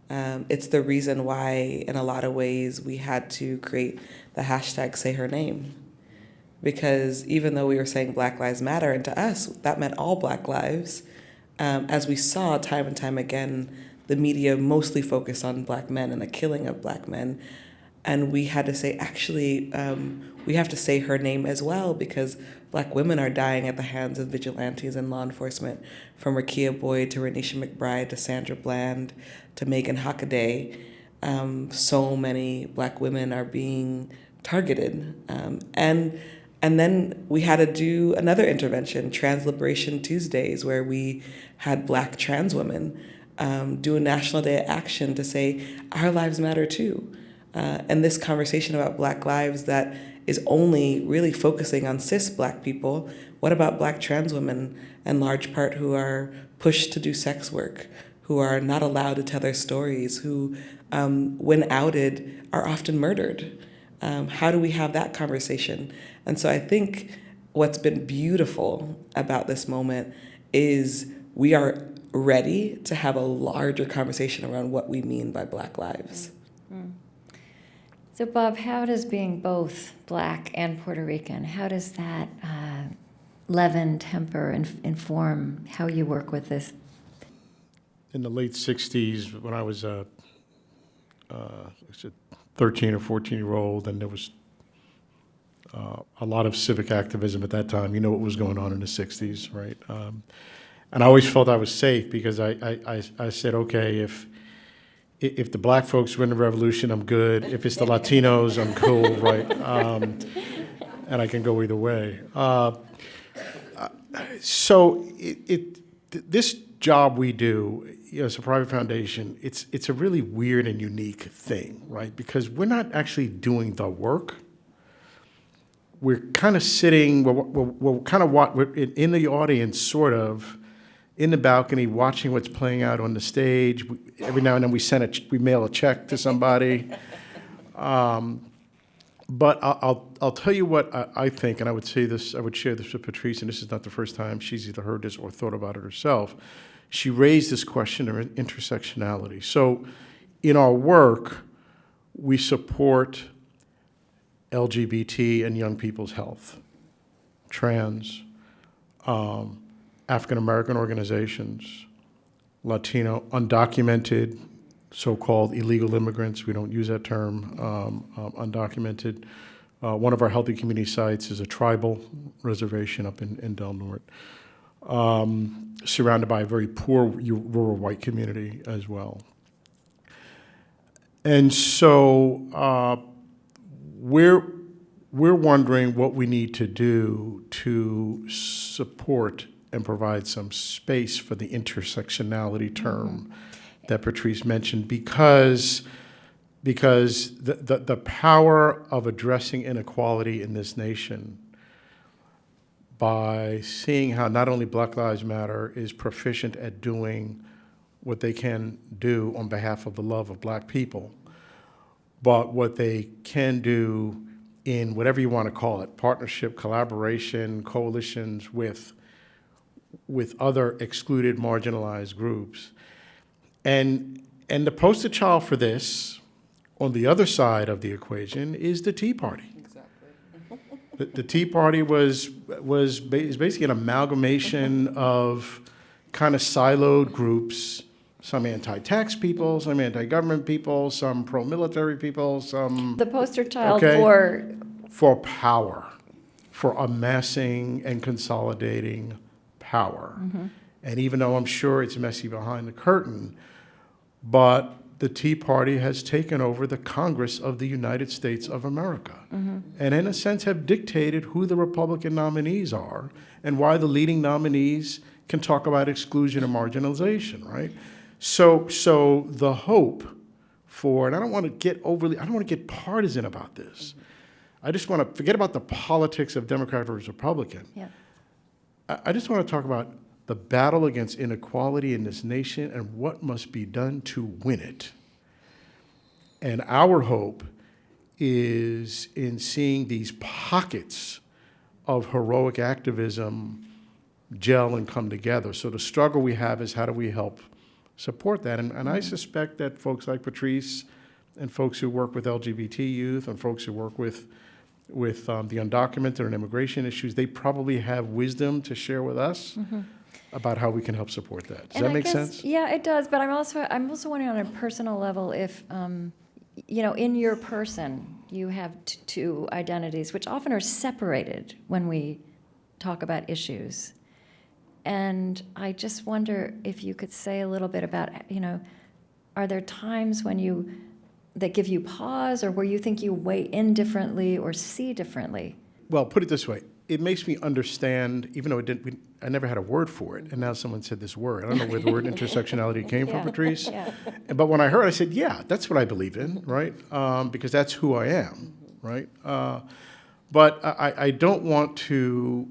It's the reason why, in a lot of ways, we had to create the hashtag Say Her Name. Because even though we were saying Black Lives Matter, and to us, that meant all Black lives, as we saw time and time again, the media mostly focused on Black men and the killing of Black men. And we had to say, actually, we have to say her name as well because Black women are dying at the hands of vigilantes and law enforcement, from Rekia Boyd to Renisha McBride to Sandra Bland to Megan Hockaday. So many Black women are being targeted. And then we had to do another intervention, Trans Liberation Tuesdays, where we had Black trans women do a National Day of Action to say, our lives matter too. And this conversation about Black lives that is only really focusing on cis Black people, what about Black trans women, in large part, who are pushed to do sex work, who are not allowed to tell their stories, who, when outed, are often murdered? How do we have that conversation? And so I think what's been beautiful about this moment is we are ready to have a larger conversation around what we mean by Black lives. Mm-hmm. So Bob, how does being both Black and Puerto Rican, how does that leaven, temper, and inform how you work with this? In the late 60s, when I was a 13 or 14-year-old, and there was a lot of civic activism at that time. You know what was going on in the 60s, right? And I always felt I was safe because I said, okay, if the Black folks win the revolution, I'm good. If it's the Latinos, I'm cool, right? And I can go either way. So this job we do, as a private foundation, it's a really weird and unique thing, right? Because we're not actually doing the work. We're kind of sitting, we're in the audience, sort of, in the balcony, watching what's playing out on the stage. Every now and then we mail a check to somebody. But I'll tell you what I think, and I would share this with Patrisse, and this is not the first time she's either heard this or thought about it herself. She raised this question of intersectionality. So in our work, we support LGBT and young people's health, trans, African American organizations, Latino, undocumented, so-called illegal immigrants. We don't use that term, undocumented. One of our healthy community sites is a tribal reservation up in Del Norte, surrounded by a very poor rural white community as well. And so we're wondering what we need to do to support and provide some space for the intersectionality term that Patrisse mentioned, because the power of addressing inequality in this nation by seeing how not only Black Lives Matter is proficient at doing what they can do on behalf of the love of Black people, but what they can do in whatever you want to call it, partnership, collaboration, coalitions with other excluded, marginalized groups. And the poster child for this, on the other side of the equation, is the Tea Party. Exactly. The Tea Party is basically an amalgamation of kind of siloed groups, some anti-tax people, some anti-government people, some pro-military people, some... The poster child for power, for amassing and consolidating power. Mm-hmm. And even though I'm sure it's messy behind the curtain, but the Tea Party has taken over the Congress of the United States of America. And in a sense have dictated who the Republican nominees are and why the leading nominees can talk about exclusion and marginalization, right? So the hope for, and I don't want to get partisan about this. I just want to forget about the politics of Democrat versus Republican. Yeah. I just want to talk about the battle against inequality in this nation and what must be done to win it. And our hope is in seeing these pockets of heroic activism gel and come together. So the struggle we have is how do we help support that? And I suspect that folks like Patrisse and folks who work with LGBT youth and folks who work with the undocumented and immigration issues, they probably have wisdom to share with us about how we can help support that. Does that make sense? Yeah, it does. But I'm also wondering on a personal level if, in your person, you have two identities, which often are separated when we talk about issues. And I just wonder if you could say a little bit about, are there times when that give you pause, or where you think you weigh in differently or see differently? Well, put it this way. It makes me understand, even though I never had a word for it, and now someone said this word. I don't know where the word intersectionality came from, Patrisse. Yeah. But when I heard it, I said, yeah, that's what I believe in, right? Because that's who I am, right? But I don't want to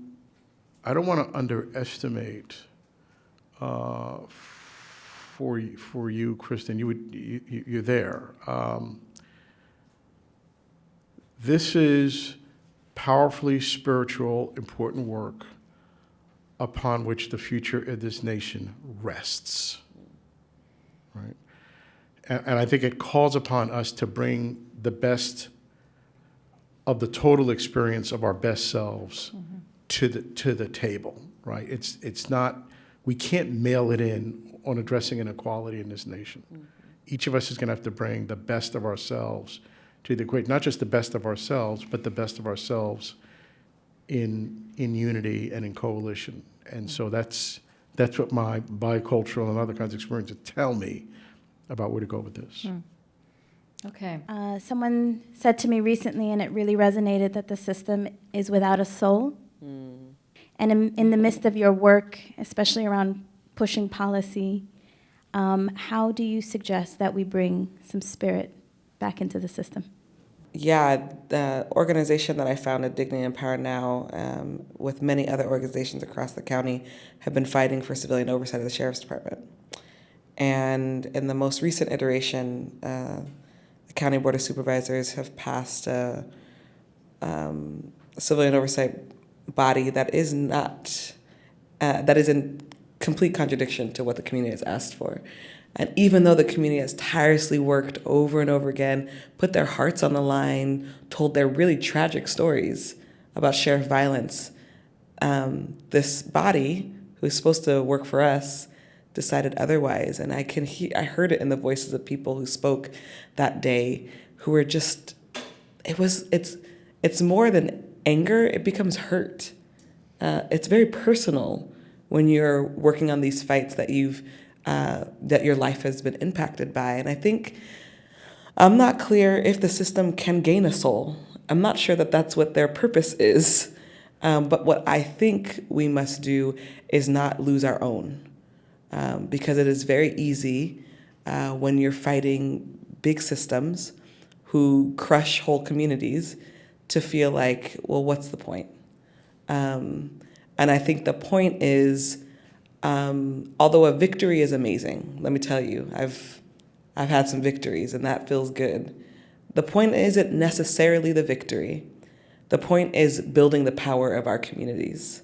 underestimate for you, Kristen. You're there. This is powerfully spiritual, important work upon which the future of this nation rests, right? And I think it calls upon us to bring the best of the total experience of our best selves to the table, right? It's not, we can't mail it in on addressing inequality in this nation. Each of us is going to have to bring the best of ourselves to the equation, not just the best of ourselves, but the best of ourselves in unity and in coalition. And so that's what my bicultural and other kinds of experiences tell me about where to go with this. Okay. Someone said to me recently, and it really resonated, that the system is without a soul. And in the midst of your work, especially around pushing policy, how do you suggest that we bring some spirit back into the system? Yeah, the organization that I founded, Dignity and Power Now, with many other organizations across the county, have been fighting for civilian oversight of the Sheriff's Department. And in the most recent iteration, the County Board of Supervisors have passed a civilian oversight body that is not, that is in complete contradiction to what the community has asked for. And even though the community has tirelessly worked over and over again, put their hearts on the line, told their really tragic stories about sheriff violence, this body, who's supposed to work for us, decided otherwise. And I heard it in the voices of people who spoke that day, who were just, it's more than anger, it becomes hurt. It's very personal when you're working on these fights that that your life has been impacted by. And I think I'm not clear if the system can gain a soul. I'm not sure that that's what their purpose is. But what I think we must do is not lose our own. Because it is very easy when you're fighting big systems who crush whole communities to feel like, well, what's the point? And I think the point is, although a victory is amazing, let me tell you, I've had some victories and that feels good. The point isn't necessarily the victory. The point is building the power of our communities.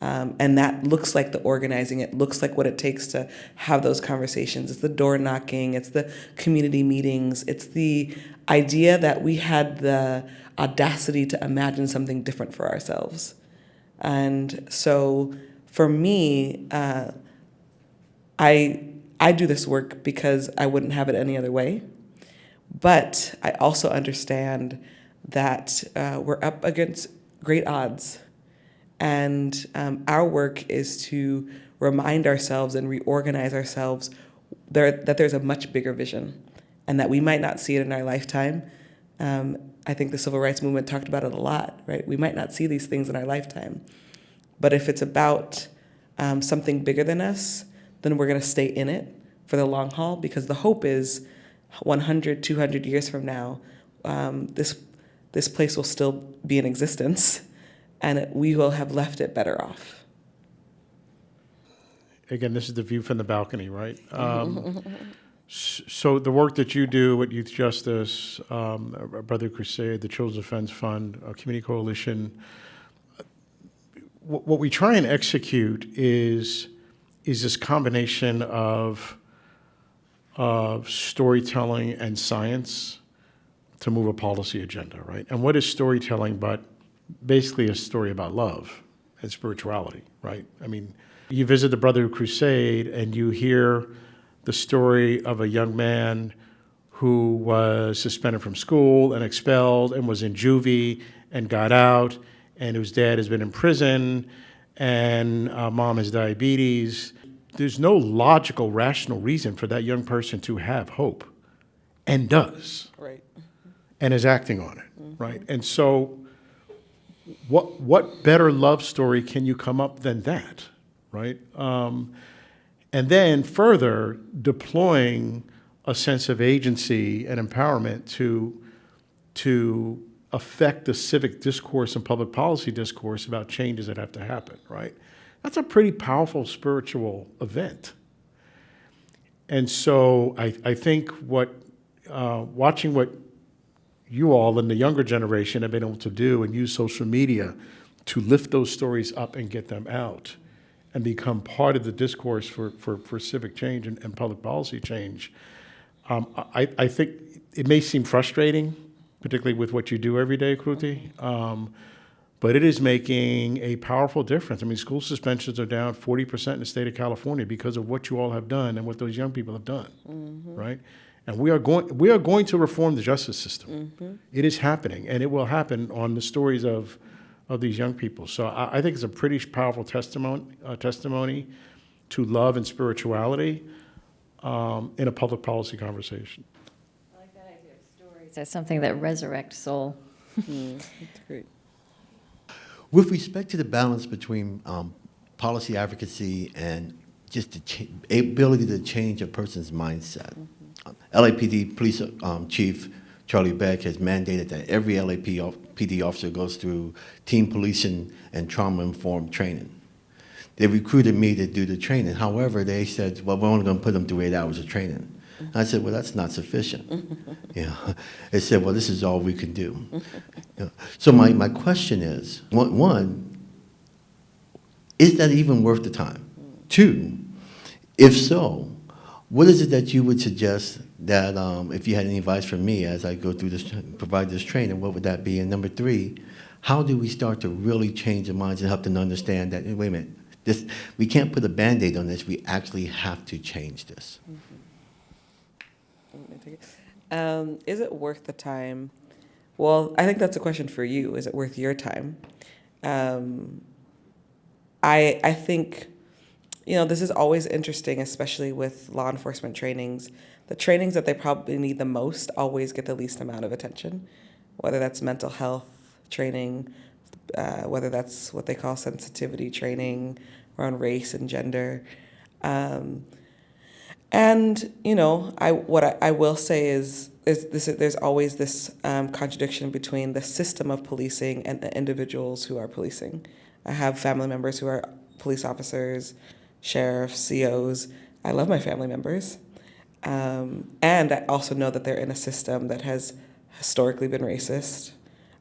And that looks like the organizing, it looks like what it takes to have those conversations. It's the door knocking, it's the community meetings, it's the idea that we had the audacity to imagine something different for ourselves. And so for me, I do this work because I wouldn't have it any other way. But I also understand that we're up against great odds. And our work is to remind ourselves and reorganize ourselves that there's a much bigger vision, and that we might not see it in our lifetime. I think the civil rights movement talked about it a lot, right? We might not see these things in our lifetime, but if it's about something bigger than us, then we're going to stay in it for the long haul, because the hope is 100, 200 years from now, this place will still be in existence, and we will have left it better off. Again, this is the view from the balcony, right? So the work that you do at Youth Justice, Brother Crusade, the Children's Defense Fund, Community Coalition, what we try and execute is this combination of storytelling and science to move a policy agenda, right? And what is storytelling but basically a story about love and spirituality, right? I mean, you visit the Brotherhood Crusade and you hear the story of a young man who was suspended from school and expelled and was in juvie and got out, and whose dad has been in prison, and mom has diabetes. There's no logical, rational reason for that young person to have hope, and does. Right. And is acting on it, right? And so what better love story can you come up than that, right? And then further deploying a sense of agency and empowerment to affect the civic discourse and public policy discourse about changes that have to happen, right? That's a pretty powerful spiritual event. And so I think watching what you all and the younger generation have been able to do and use social media to lift those stories up and get them out and become part of the discourse for civic change and public policy change. I think it may seem frustrating, particularly with what you do every day, Kruti, but it is making a powerful difference. I mean, school suspensions are down 40% in the state of California because of what you all have done and what those young people have done, right? And we are going to reform the justice system. It is happening, and it will happen on the stories of these young people. So I think it's a pretty powerful testimony to love and spirituality in a public policy conversation. I like that idea of stories as something that resurrects soul. That's great. With respect to the balance between policy advocacy and just the ability to change a person's mindset, LAPD Police Chief Charlie Beck has mandated that every LAPD officer goes through team policing and trauma-informed training. They recruited me to do the training. However, they said, well, we're only going to put them through 8 hours of training. And I said, well, that's not sufficient. They said, well, this is all we can do. So my question is, one, is that even worth the time? 2, if so, what is it that you would suggest that if you had any advice for me as I go through this, provide this training, what would that be? And number 3, how do we start to really change their minds and help them understand that, wait a minute, we can't put a Band-Aid on this, we actually have to change this? Is it worth the time? Well, I think that's a question for you. Is it worth your time? I think, this is always interesting, especially with law enforcement trainings. The trainings that they probably need the most always get the least amount of attention, whether that's mental health training, whether that's what they call sensitivity training around race and gender. What I will say is there's always this contradiction between the system of policing and the individuals who are policing. I have family members who are police officers, sheriffs, COs. I love my family members. And I also know that they're in a system that has historically been racist,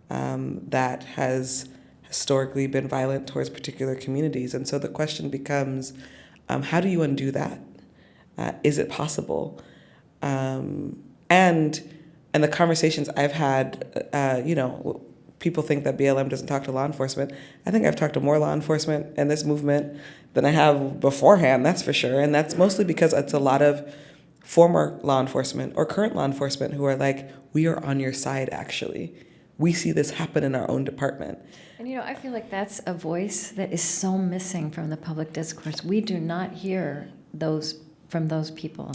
that has historically been violent towards particular communities. And so the question becomes, how do you undo that? Is it possible? And the conversations I've had, people think that BLM doesn't talk to law enforcement. I think I've talked to more law enforcement in this movement than I have beforehand, that's for sure. And that's mostly because it's a lot of former law enforcement or current law enforcement who are like, we are on your side, actually. we see this happen in our own department. And I feel like that's a voice that is so missing from the public discourse. We do not hear those from those people.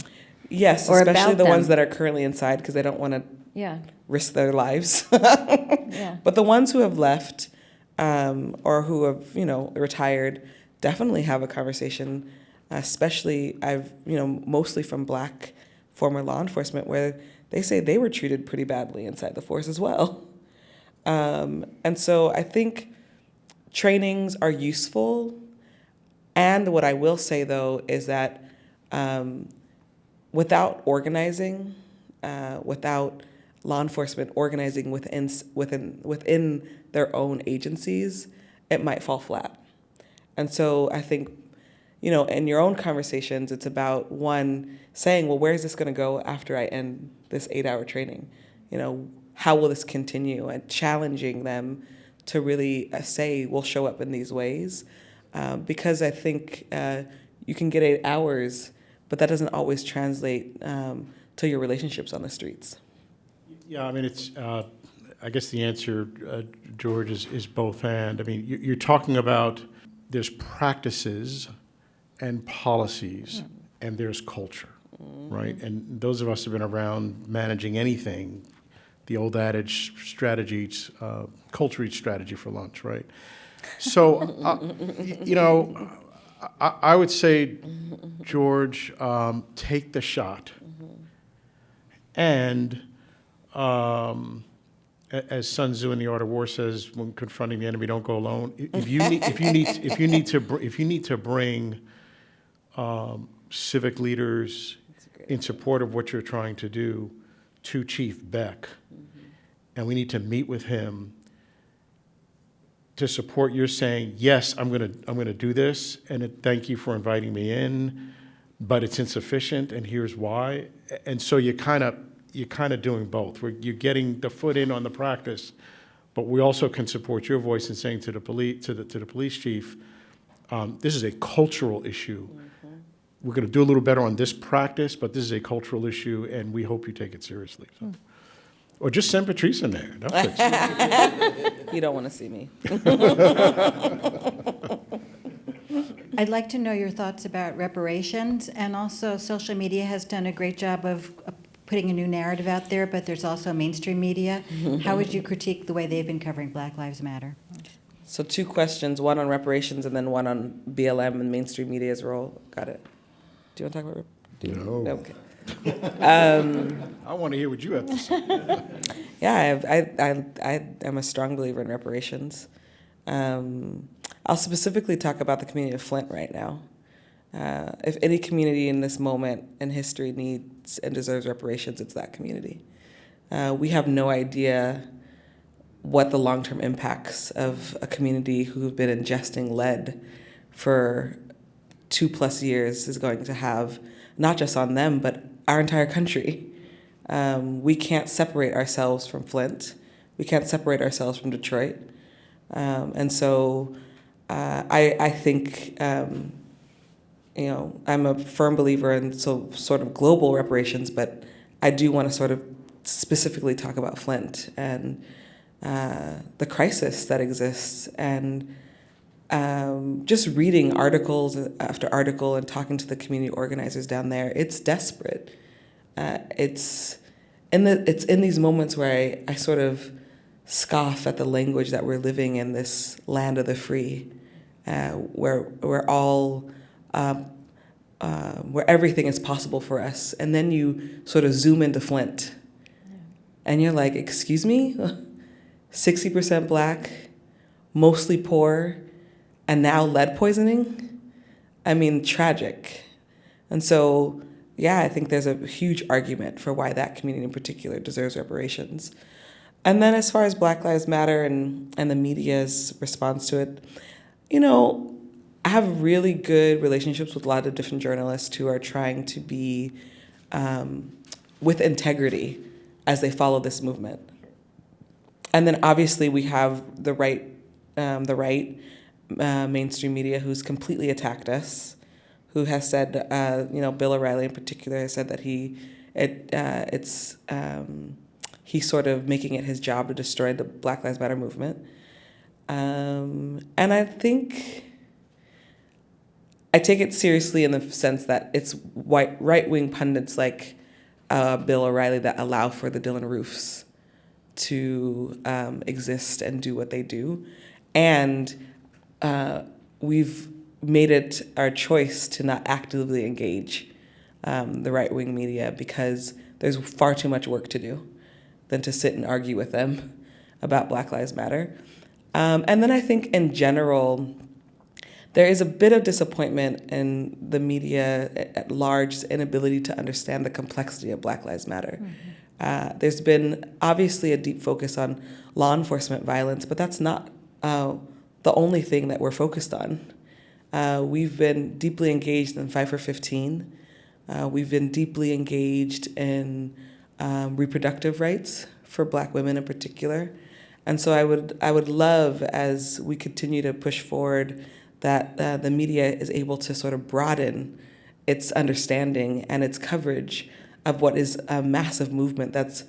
Yes, Or especially about the them. ones that are currently inside because they don't want to Yeah. risk their lives. Yeah. But the ones who have left or who have, retired definitely have a conversation, especially mostly from Black former law enforcement, where they say they were treated pretty badly inside the force as well. And so I think trainings are useful. And what I will say, though, is that without organizing, without law enforcement organizing within their own agencies, it might fall flat. And so I think, in your own conversations, it's about, one, saying, well, where is this going to go after I end this 8-hour training? How will this continue? And challenging them to really say, we'll show up in these ways. Because I think you can get 8 hours, but that doesn't always translate to your relationships on the streets. Yeah, I mean, it's, I guess the answer, George, is both and. I mean, you're talking about there's practices and policies, and there's culture, right? And those of us who have been around managing anything, the old adage, strategy eats, culture eats strategy for lunch, right? So, I would say, George, take the shot. And as Sun Tzu in The Art of War says, when confronting the enemy, don't go alone. If you need to bring civic leaders in support of what you're trying to do to Chief Beck, and we need to meet with him to support your saying, yes, I'm gonna do this, and thank you for inviting me in, but it's insufficient, and here's why. And so you're kind of doing both. You're getting the foot in on the practice, but we also can support your voice in saying to the police chief, this is a cultural issue. We're going to do a little better on this practice, but this is a cultural issue, and we hope you take it seriously. So. Or just send Patrisse in there. That'll fix it. You don't want to see me. I'd like to know your thoughts about reparations, and also social media has done a great job of putting a new narrative out there, but there's also mainstream media. How would you critique the way they've been covering Black Lives Matter? So 2 questions, one on reparations and then one on BLM and mainstream media's role. Got it. Do you want to talk about No. Okay. I want to hear what you have to say. Yeah, I am a strong believer in reparations. I'll specifically talk about the community of Flint right now. If any community in this moment in history needs and deserves reparations, it's that community. We have no idea what the long-term impacts of a community who've been ingesting lead for 2+ years is going to have, not just on them, but our entire country. We can't separate ourselves from Flint. We can't separate ourselves from Detroit. And so I think, I'm a firm believer in sort of global reparations, but I do want to sort of specifically talk about Flint and the crisis that exists, and just reading articles after article and talking to the community organizers down there. It's desperate. It's in these moments where I sort of scoff at the language that we're living in this land of the free, where we're all where everything is possible for us. And then you sort of zoom into Flint, and you're like, excuse me? 60% Black, mostly poor, and now lead poisoning? I mean, tragic. And so, yeah, I think there's a huge argument for why that community in particular deserves reparations. And then as far as Black Lives Matter and the media's response to it, I have really good relationships with a lot of different journalists who are trying to be with integrity as they follow this movement. And then obviously we have the right mainstream media who's completely attacked us, who has said, he Bill O'Reilly in particular has said that he he's sort of making it his job to destroy the Black Lives Matter movement. And I think I take it seriously in the sense that it's right-wing pundits like Bill O'Reilly that allow for the Dylan Roofs to exist and do what they do. And we've made it our choice to not actively engage the right-wing media because there's far too much work to do than to sit and argue with them about Black Lives Matter. And then I think in general, there is a bit of disappointment in the media at large's inability to understand the complexity of Black Lives Matter. There's been obviously a deep focus on law enforcement violence, but that's not the only thing that we're focused on. We've been deeply engaged in 5 for 15. We've been deeply engaged in reproductive rights for Black women in particular. And so I would love, as we continue to push forward, that the media is able to sort of broaden its understanding and its coverage of what is a massive movement that's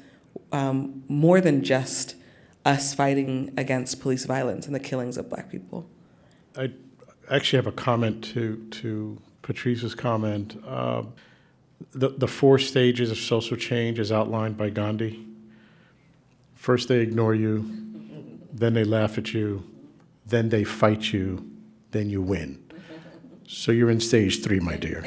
more than just us fighting against police violence and the killings of Black people. I actually have a comment to Patrisse's comment. The 4 stages of social change is outlined by Gandhi. First, they ignore you, then they laugh at you, then they fight you, then you win. So you're in stage 3, my dear.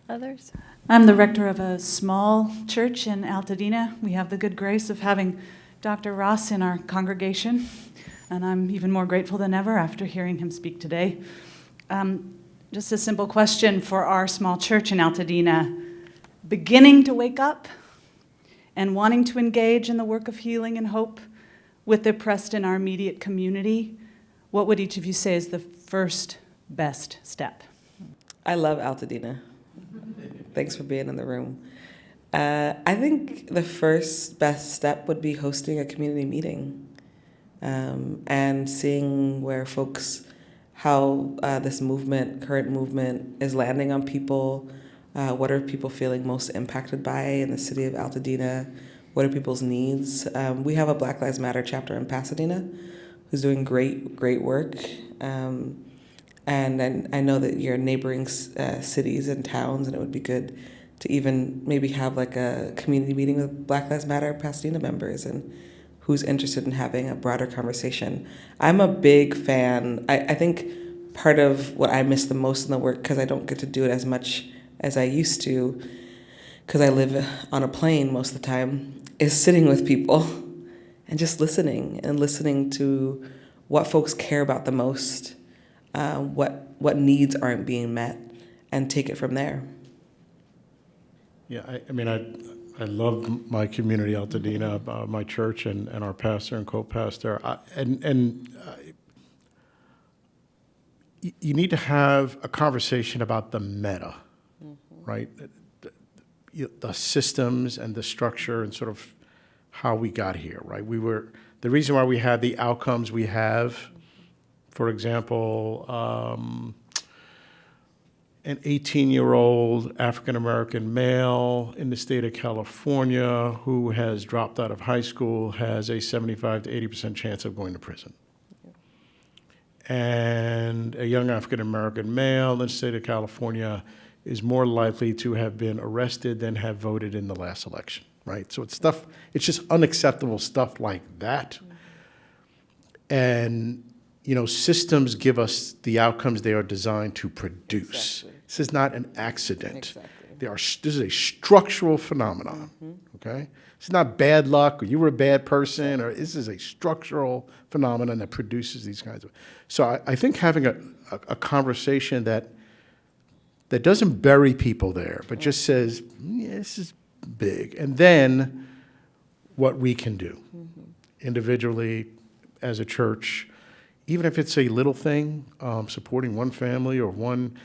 Others? I'm the rector of a small church in Altadena. We have the good grace of having Dr. Ross in our congregation, and I'm even more grateful than ever after hearing him speak today. Just a simple question for our small church in Altadena. Beginning to wake up and wanting to engage in the work of healing and hope with the oppressed in our immediate community, what would each of you say is the first best step? I love Altadena. Thanks for being in the room. I think the first best step would be hosting a community meeting and seeing where how this current movement is landing on people. What are people feeling most impacted by in the city of Altadena? What are people's needs? We have a Black Lives Matter chapter in Pasadena who's doing great work. And I know that you're neighboring cities and towns, and it would be good to even maybe have like a community meeting with Black Lives Matter Pasadena members and who's interested in having a broader conversation. I'm a big fan. I think part of what I miss the most in the work, because I don't get to do it as much as I used to, because I live on a plane most of the time, is sitting with people and just listening to what folks care about the most, what needs aren't being met, and take it from there. Yeah, I love my community, Altadena, my church, and our pastor and co-pastor. You need to have a conversation about the meta, right? The systems and the structure and sort of how we got here, right? The reason why we have the outcomes we have, for example, an 18-year-old African-American male in the state of California who has dropped out of high school has a 75 to 80% chance of going to prison. And a young African-American male in the state of California is more likely to have been arrested than have voted in the last election, right? So it's just unacceptable stuff like that. And systems give us the outcomes they are designed to produce. Exactly. This is not an accident. Exactly. This is a structural phenomenon, okay? It's not bad luck or you were a bad person, or this is a structural phenomenon that produces these kinds of. So I think having a conversation that doesn't bury people there, but just says, yeah, this is big. And then what we can do individually as a church, even if it's a little thing, supporting one family or one,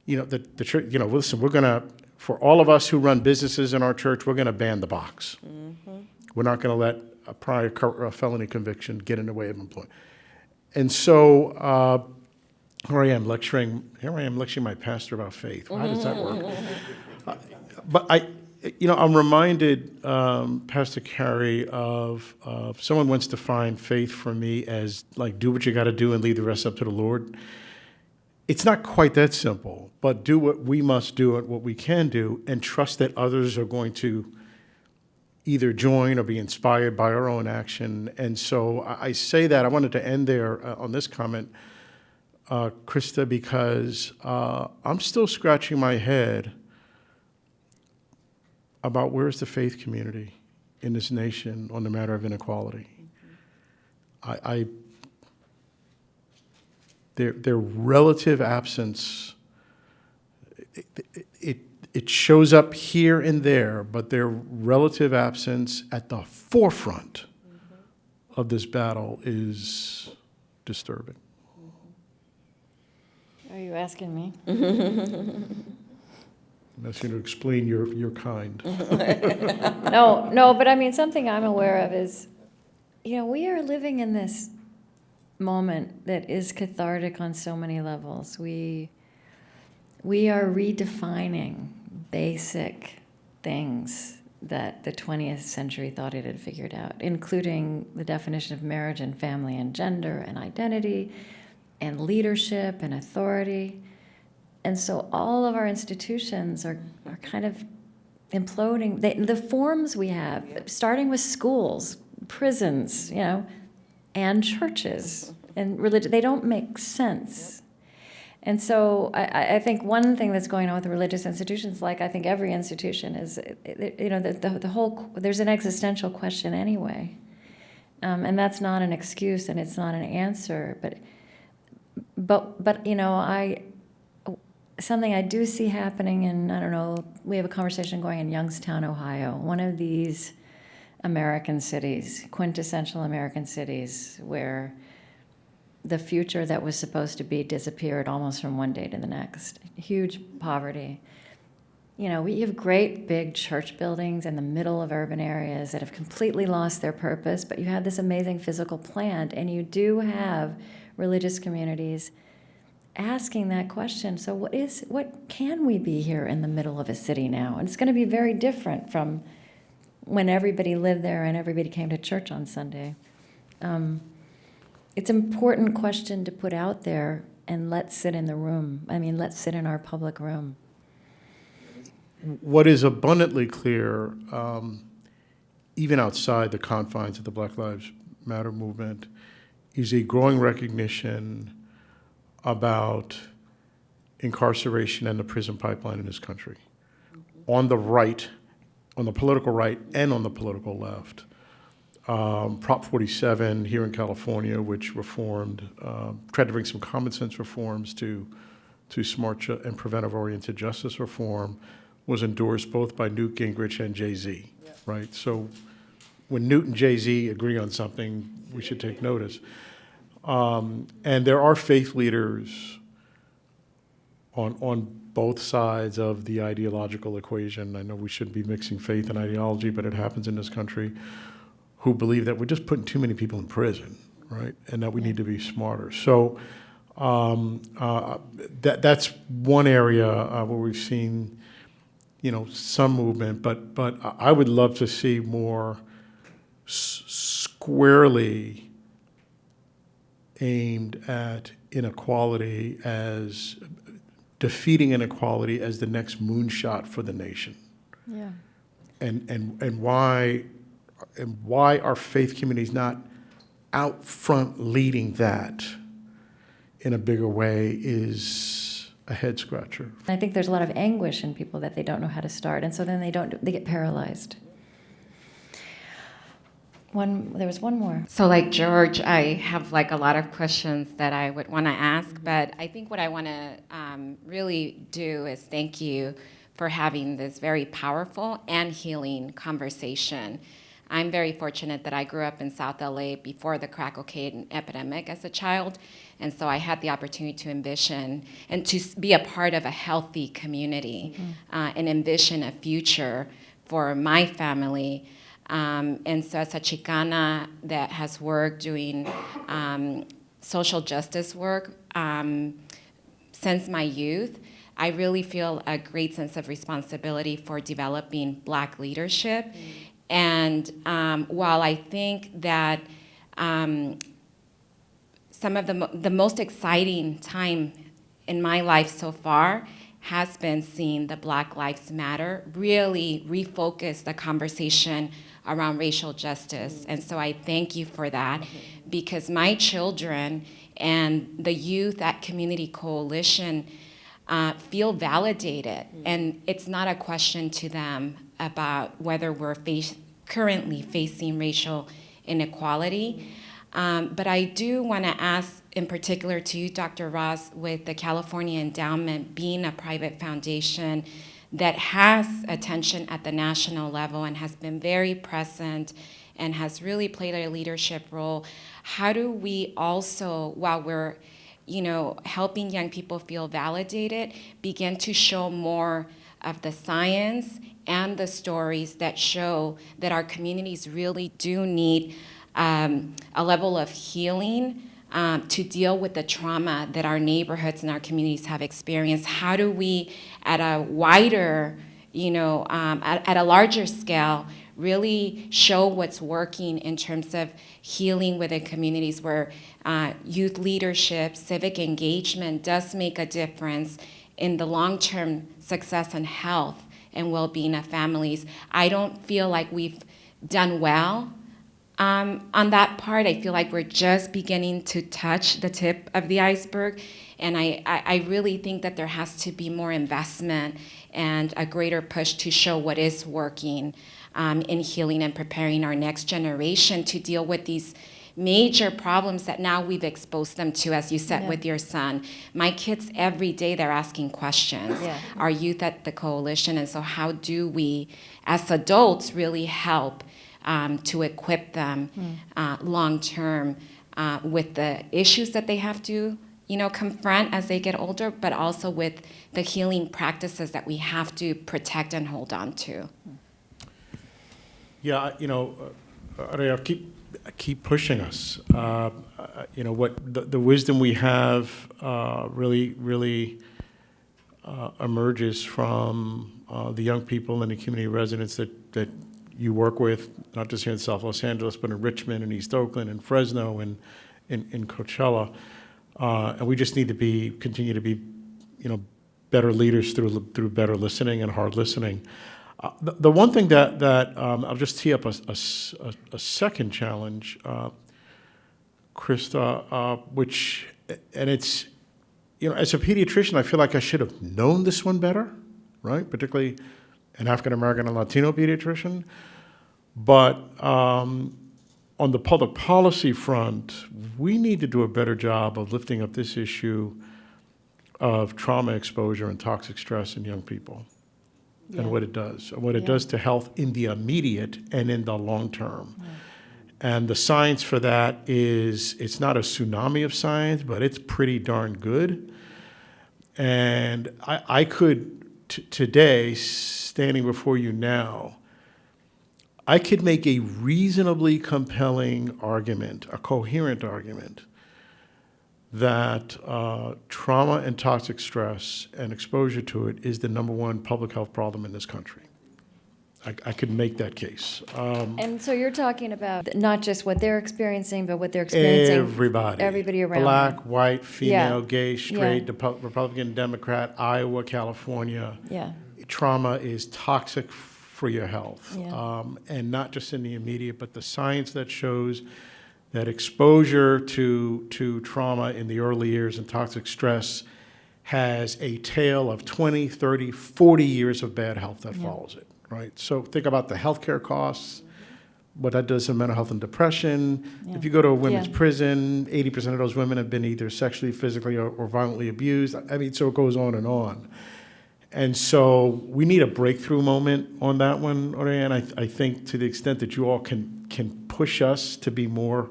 the church, listen, we're going to, for all of us who run businesses in our church, we're going to ban the box. We're not going to let a prior felony conviction get in the way of employment. And so Here I am lecturing my pastor about faith. How does that work? But I'm reminded, Pastor Carey, of someone once defined faith for me as like, do what you got to do and leave the rest up to the Lord. It's not quite that simple, but do what we must do and what we can do, and trust that others are going to either join or be inspired by our own action. And so I say that. I wanted to end there on this comment, Krista, because I'm still scratching my head about where's the faith community in this nation on the matter of inequality. Their relative absence, it shows up here and there, but their relative absence at the forefront of this battle is disturbing. Are you asking me? I'm asking you to explain your kind. No, but I mean, something I'm aware of is, we are living in this moment that is cathartic on so many levels. We are redefining basic things that the 20th century thought it had figured out, including the definition of marriage and family and gender and identity and leadership and authority. And so all of our institutions are kind of imploding. The forms we have, starting with schools, prisons, and churches and religion, they don't make sense. And so I think one thing that's going on with the religious institutions, like I think every institution, is, the whole, there's an existential question anyway. And that's not an excuse and it's not an answer. But something I do see happening in, I don't know, we have a conversation going in Youngstown, Ohio, one of these American cities, quintessential American cities, where the future that was supposed to be disappeared almost from one day to the next. Huge poverty. We have great big church buildings in the middle of urban areas that have completely lost their purpose, but you have this amazing physical plant, and you do have religious communities asking that question. So what can we be here in the middle of a city now? And it's going to be very different from when everybody lived there and everybody came to church on Sunday. It's an important question to put out there, and let's sit in the room. Let's sit in our public room. What is abundantly clear, even outside the confines of the Black Lives Matter movement, is a growing recognition about incarceration and the prison pipeline in this country, on the right, on the political right, and on the political left. Prop 47 here in California, which reformed, tried to bring some common sense reforms to smart and preventive-oriented justice reform, was endorsed both by Newt Gingrich and Jay-Z, right? So when Newt and Jay-Z agree on something, we should take notice. And there are faith leaders on both sides of the ideological equation. I know we shouldn't be mixing faith and ideology, but it happens in this country, who believe that we're just putting too many people in prison, right? And that we need to be smarter. So that's one area where we've seen, some movement, but I would love to see more squarely aimed at inequality, as defeating inequality as the next moonshot for the nation. Yeah. And why are faith communities not out front leading that in a bigger way is a head scratcher. I think there's a lot of anguish in people that they don't know how to start, and so then they get paralyzed. There was one more. So like George, I have a lot of questions that I would want to ask, but I think what I want to really do is thank you for having this very powerful and healing conversation. I'm very fortunate that I grew up in South LA before the crack cocaine epidemic as a child, and so I had the opportunity to envision and to be a part of a healthy community, and envision a future for my family. And so as a Chicana that has worked doing social justice work, since my youth, I really feel a great sense of responsibility for developing Black leadership. And while I think that some of the most exciting time in my life so far has been seeing the Black Lives Matter really refocus the conversation around racial justice. And so I thank you for that, because my children and the youth at Community Coalition feel validated. And it's not a question to them about whether we're currently facing racial inequality. But I do want to ask in particular to you, Dr. Ross, with the California Endowment being a private foundation that has attention at the national level and has been very present and has really played a leadership role, how do we also, while we're helping young people feel validated, begin to show more of the science and the stories that show that our communities really do need a level of healing to deal with the trauma that our neighborhoods and our communities have experienced? How do we, at a wider, at a larger scale, really show what's working in terms of healing within communities where youth leadership, civic engagement does make a difference in the long-term success and health and well-being of families? I don't feel like we've done well on that part. I feel like we're just beginning to touch the tip of the iceberg, and I really think that there has to be more investment and a greater push to show what is working in healing and preparing our next generation to deal with these major problems that now we've exposed them to, as you said, with your son. My kids, every day, they're asking questions. Our youth at the coalition, and so how do we, as adults, really help to equip them long-term with the issues that they have to confront as they get older, but also with the healing practices that we have to protect and hold on to. Yeah, Araya, keep pushing us. What the wisdom we have really emerges from the young people and the community residents that you work with, not just here in South Los Angeles, but in Richmond and East Oakland and Fresno and in Coachella. And we just need to continue to be, better leaders through better listening and hard listening. The one thing that I'll just tee up a second challenge, Krista, which, and it's, as a pediatrician, I feel like I should have known this one better, right? Particularly an African American and Latino pediatrician. But on the public policy front, we need to do a better job of lifting up this issue of trauma exposure and toxic stress in young people and what it does, to health in the immediate and in the long term. And the science for that it's not a tsunami of science, but it's pretty darn good. And I could, today, standing before you now, I could make a reasonably compelling argument, a coherent argument, that trauma and toxic stress and exposure to it is the #1 public health problem in this country. I could make that case. And so you're talking about not just what they're experiencing, but what they're experiencing. Everybody around Black, them. white, female, gay, straight, Yeah. Republican, Democrat, Iowa, California. Yeah. Trauma is toxic for your health. Yeah. And not just in the immediate, but the science that shows that exposure to trauma in the early years and toxic stress has a tail of 20, 30, 40 years of bad health that follows it, right? So think about the healthcare costs, what that does to mental health and depression. Yeah. If you go to a women's prison, 80% of those women have been either sexually, physically, or violently abused. I mean, so it goes on and on. And so we need a breakthrough moment on that one, Oriane. I think to the extent that you all can push us to be more,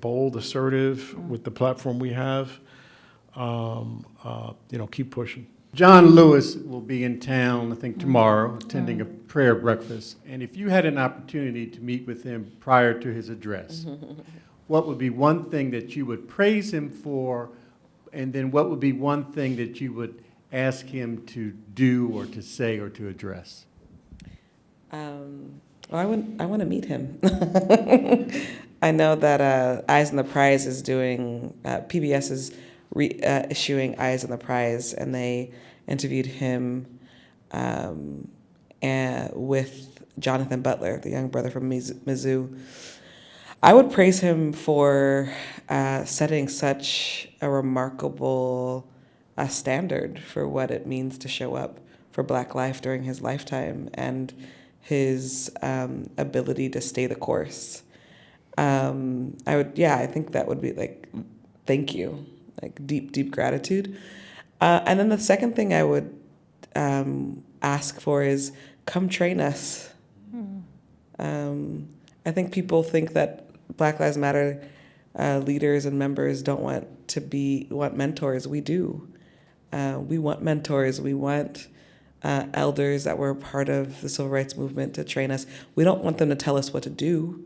bold, assertive with the platform we have, keep pushing. John Lewis will be in town, I think, tomorrow, attending a prayer breakfast. And if you had an opportunity to meet with him prior to his address, what would be one thing that you would praise him for And then what would be one thing that you would ask him to do or to say or to address? Well, I want to meet him. I know that Eyes on the Prize is doing, PBS is issuing Eyes on the Prize, and they interviewed him with Jonathan Butler, the young brother from Mizzou. I would praise him for setting such a remarkable standard for what it means to show up for Black life during his lifetime, and his ability to stay the course. I think that would be like, thank you, like deep gratitude. And then the second thing I would ask for is, come train us. I think people think that Black Lives Matter leaders and members don't want mentors. We do. We want mentors. We want elders that were a part of the civil rights movement to train us. We don't want them to tell us what to do,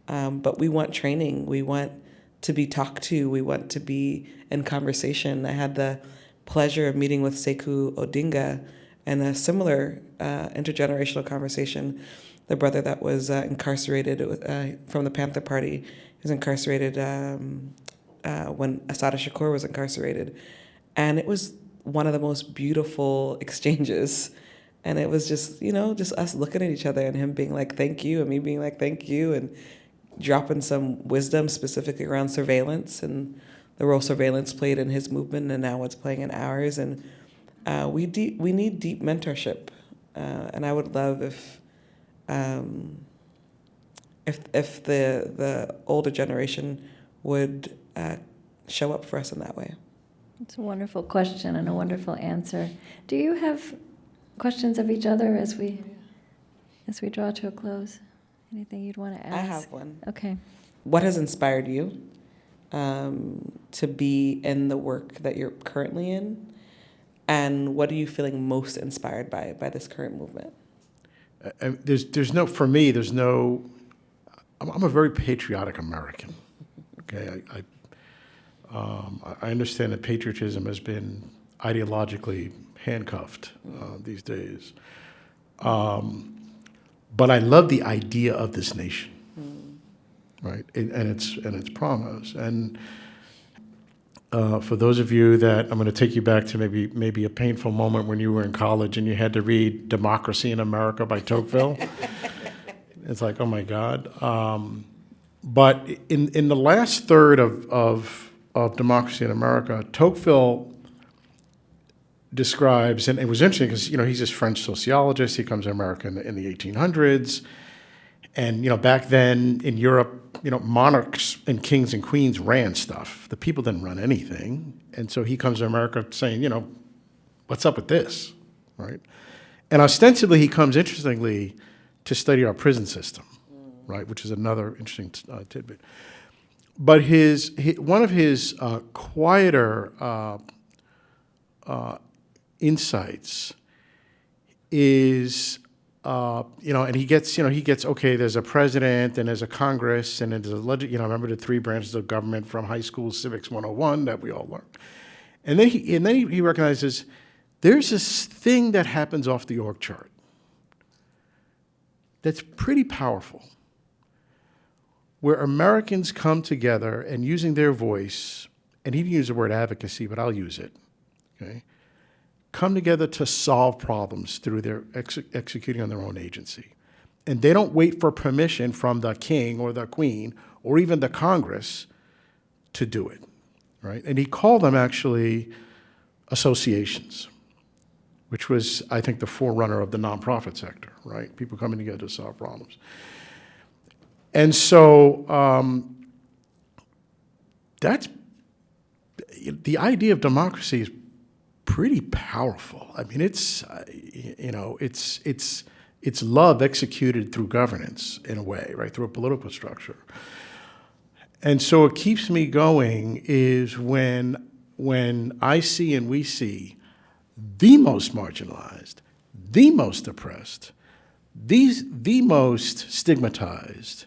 but we want training. We want to be talked to. We want to be in conversation. I had the pleasure of meeting with Sekou Odinga and a similar intergenerational conversation. The brother that was incarcerated from the Panther Party, he was incarcerated when Assata Shakur was incarcerated. And it was one of the most beautiful exchanges. And it was just us looking at each other and him being like, thank you, and me being like, thank you, and dropping some wisdom specifically around surveillance and the role surveillance played in his movement and now it's playing in ours. And we need deep mentorship. And I would love if the older generation would show up for us in that way. It's a wonderful question and a wonderful answer. Do you have questions of each other as we draw to a close? Anything you'd want to ask? I have one. Okay. What has inspired you to be in the work that you're currently in? And what are you feeling most inspired by this current movement? I'm a very patriotic American. Okay, I understand that patriotism has been ideologically handcuffed these days. But I love the idea of this nation, right? And its promise. And for those of you that, I'm going to take you back to maybe a painful moment when you were in college and you had to read Democracy in America by Tocqueville. It's like, oh my God. But in the last third of Democracy in America, Tocqueville describes, and it was interesting because he's this French sociologist. He comes to America in the 1800s, and back then in Europe, monarchs and kings and queens ran stuff. The people didn't run anything, and so he comes to America saying, what's up with this, right? And ostensibly, he comes, interestingly, to study our prison system, right, which is another interesting tidbit. But one of his quieter insights is, and he gets, okay, there's a president and there's a Congress and there's a remember the three branches of government from high school civics 101 that we all learned. And then he recognizes there's this thing that happens off the org chart that's pretty powerful, where Americans come together and using their voice, and he didn't use the word advocacy, but I'll use it, okay, come together to solve problems through their executing on their own agency. And they don't wait for permission from the king or the queen or even the Congress to do it, right? And he called them actually associations, which was, I think, the forerunner of the nonprofit sector, right? People coming together to solve problems. And so that's the idea of democracy is pretty powerful. I mean, it's love executed through governance in a way, right? Through a political structure. And so what keeps me going is when I see and we see the most marginalized, the most oppressed, the most stigmatized,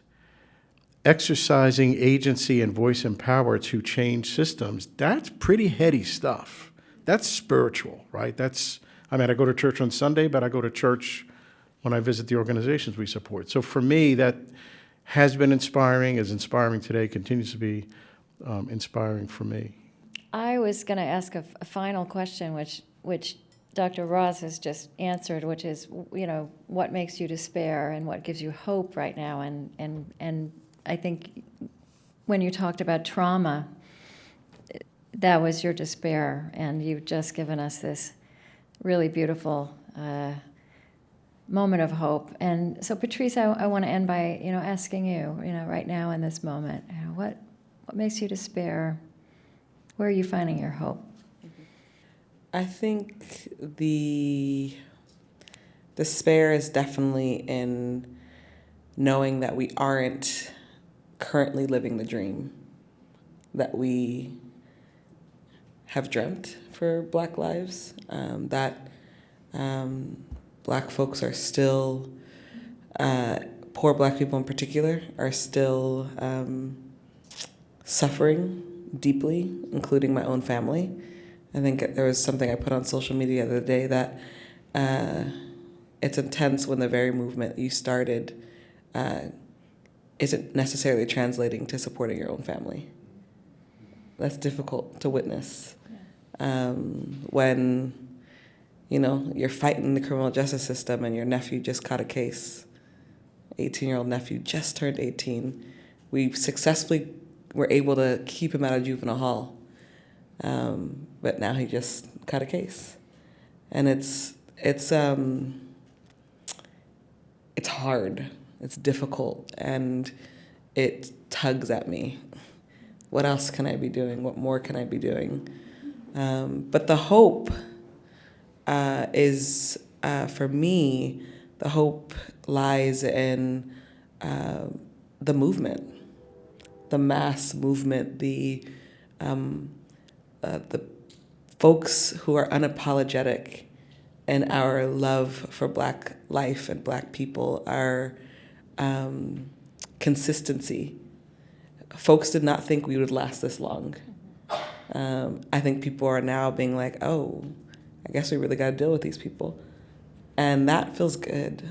exercising agency and voice and power to change systems, that's pretty heady stuff. That's spiritual, right? I go to church on Sunday, but I go to church when I visit the organizations we support. So for me, that has been inspiring, is inspiring today, continues to be inspiring for me. I was going to ask a final question, which Dr. Ross has just answered, which is, what makes you despair and what gives you hope right now? And I think when you talked about trauma, that was your despair, and you've just given us this really beautiful moment of hope. And so, Patrisse, I want to end by, asking you, right now in this moment, what makes you despair? Where are you finding your hope? I think the despair is definitely in knowing that we aren't currently living the dream that we have dreamt for Black lives, that Black folks are still, poor Black people in particular, are still suffering deeply, including my own family. I think there was something I put on social media the other day that it's intense when the very movement you started isn't necessarily translating to supporting your own family. That's difficult to witness. When, you're fighting the criminal justice system and your nephew just caught a case, 18-year-old nephew just turned 18. We successfully were able to keep him out of juvenile hall. But now he just caught a case. And it's hard, it's difficult, and it tugs at me. What else can I be doing? What more can I be doing? But the hope is, for me, the hope lies in the movement, the mass movement, the folks who are unapologetic in our love for Black life and Black people, our consistency. Folks did not think we would last this long. I think people are now being like, oh, I guess we really got to deal with these people. And that feels good.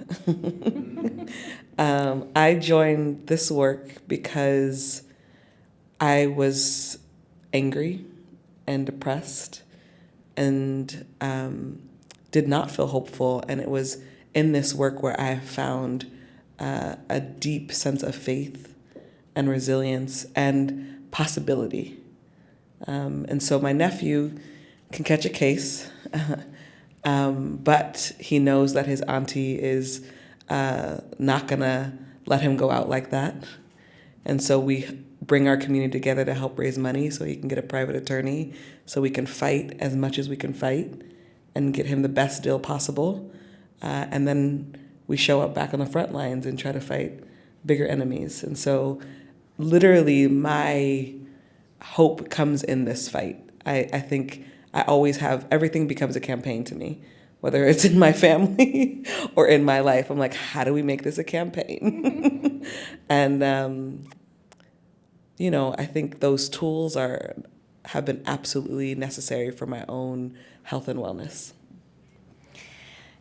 I joined this work because I was angry and depressed and did not feel hopeful. And it was in this work where I found a deep sense of faith and resilience and possibility. And so my nephew can catch a case, but he knows that his auntie is not gonna let him go out like that. And so we bring our community together to help raise money so he can get a private attorney, so we can fight as much as we can fight and get him the best deal possible. And then we show up back on the front lines and try to fight bigger enemies. And so literally my hope comes in this fight. I think I always have, everything becomes a campaign to me, whether it's in my family or in my life. I'm like, how do we make this a campaign? And, I think those tools have been absolutely necessary for my own health and wellness.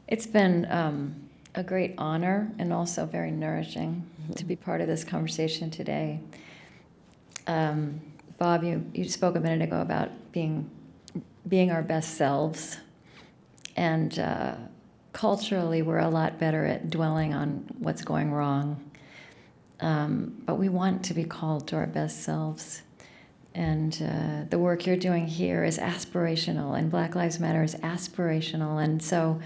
It's been a great honor and also very nourishing to be part of this conversation today. Bob, you spoke a minute ago about being our best selves, and culturally we're a lot better at dwelling on what's going wrong, but we want to be called to our best selves. And the work you're doing here is aspirational, and Black Lives Matter is aspirational. And so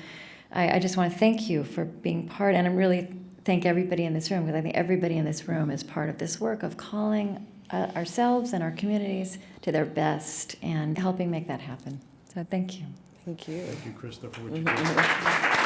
I just want to thank you for being part, and I really thank everybody in this room, because I think everybody in this room is part of this work of calling ourselves and our communities to their best and helping make that happen. So thank you. Thank you. Thank you, Krista, for what you did.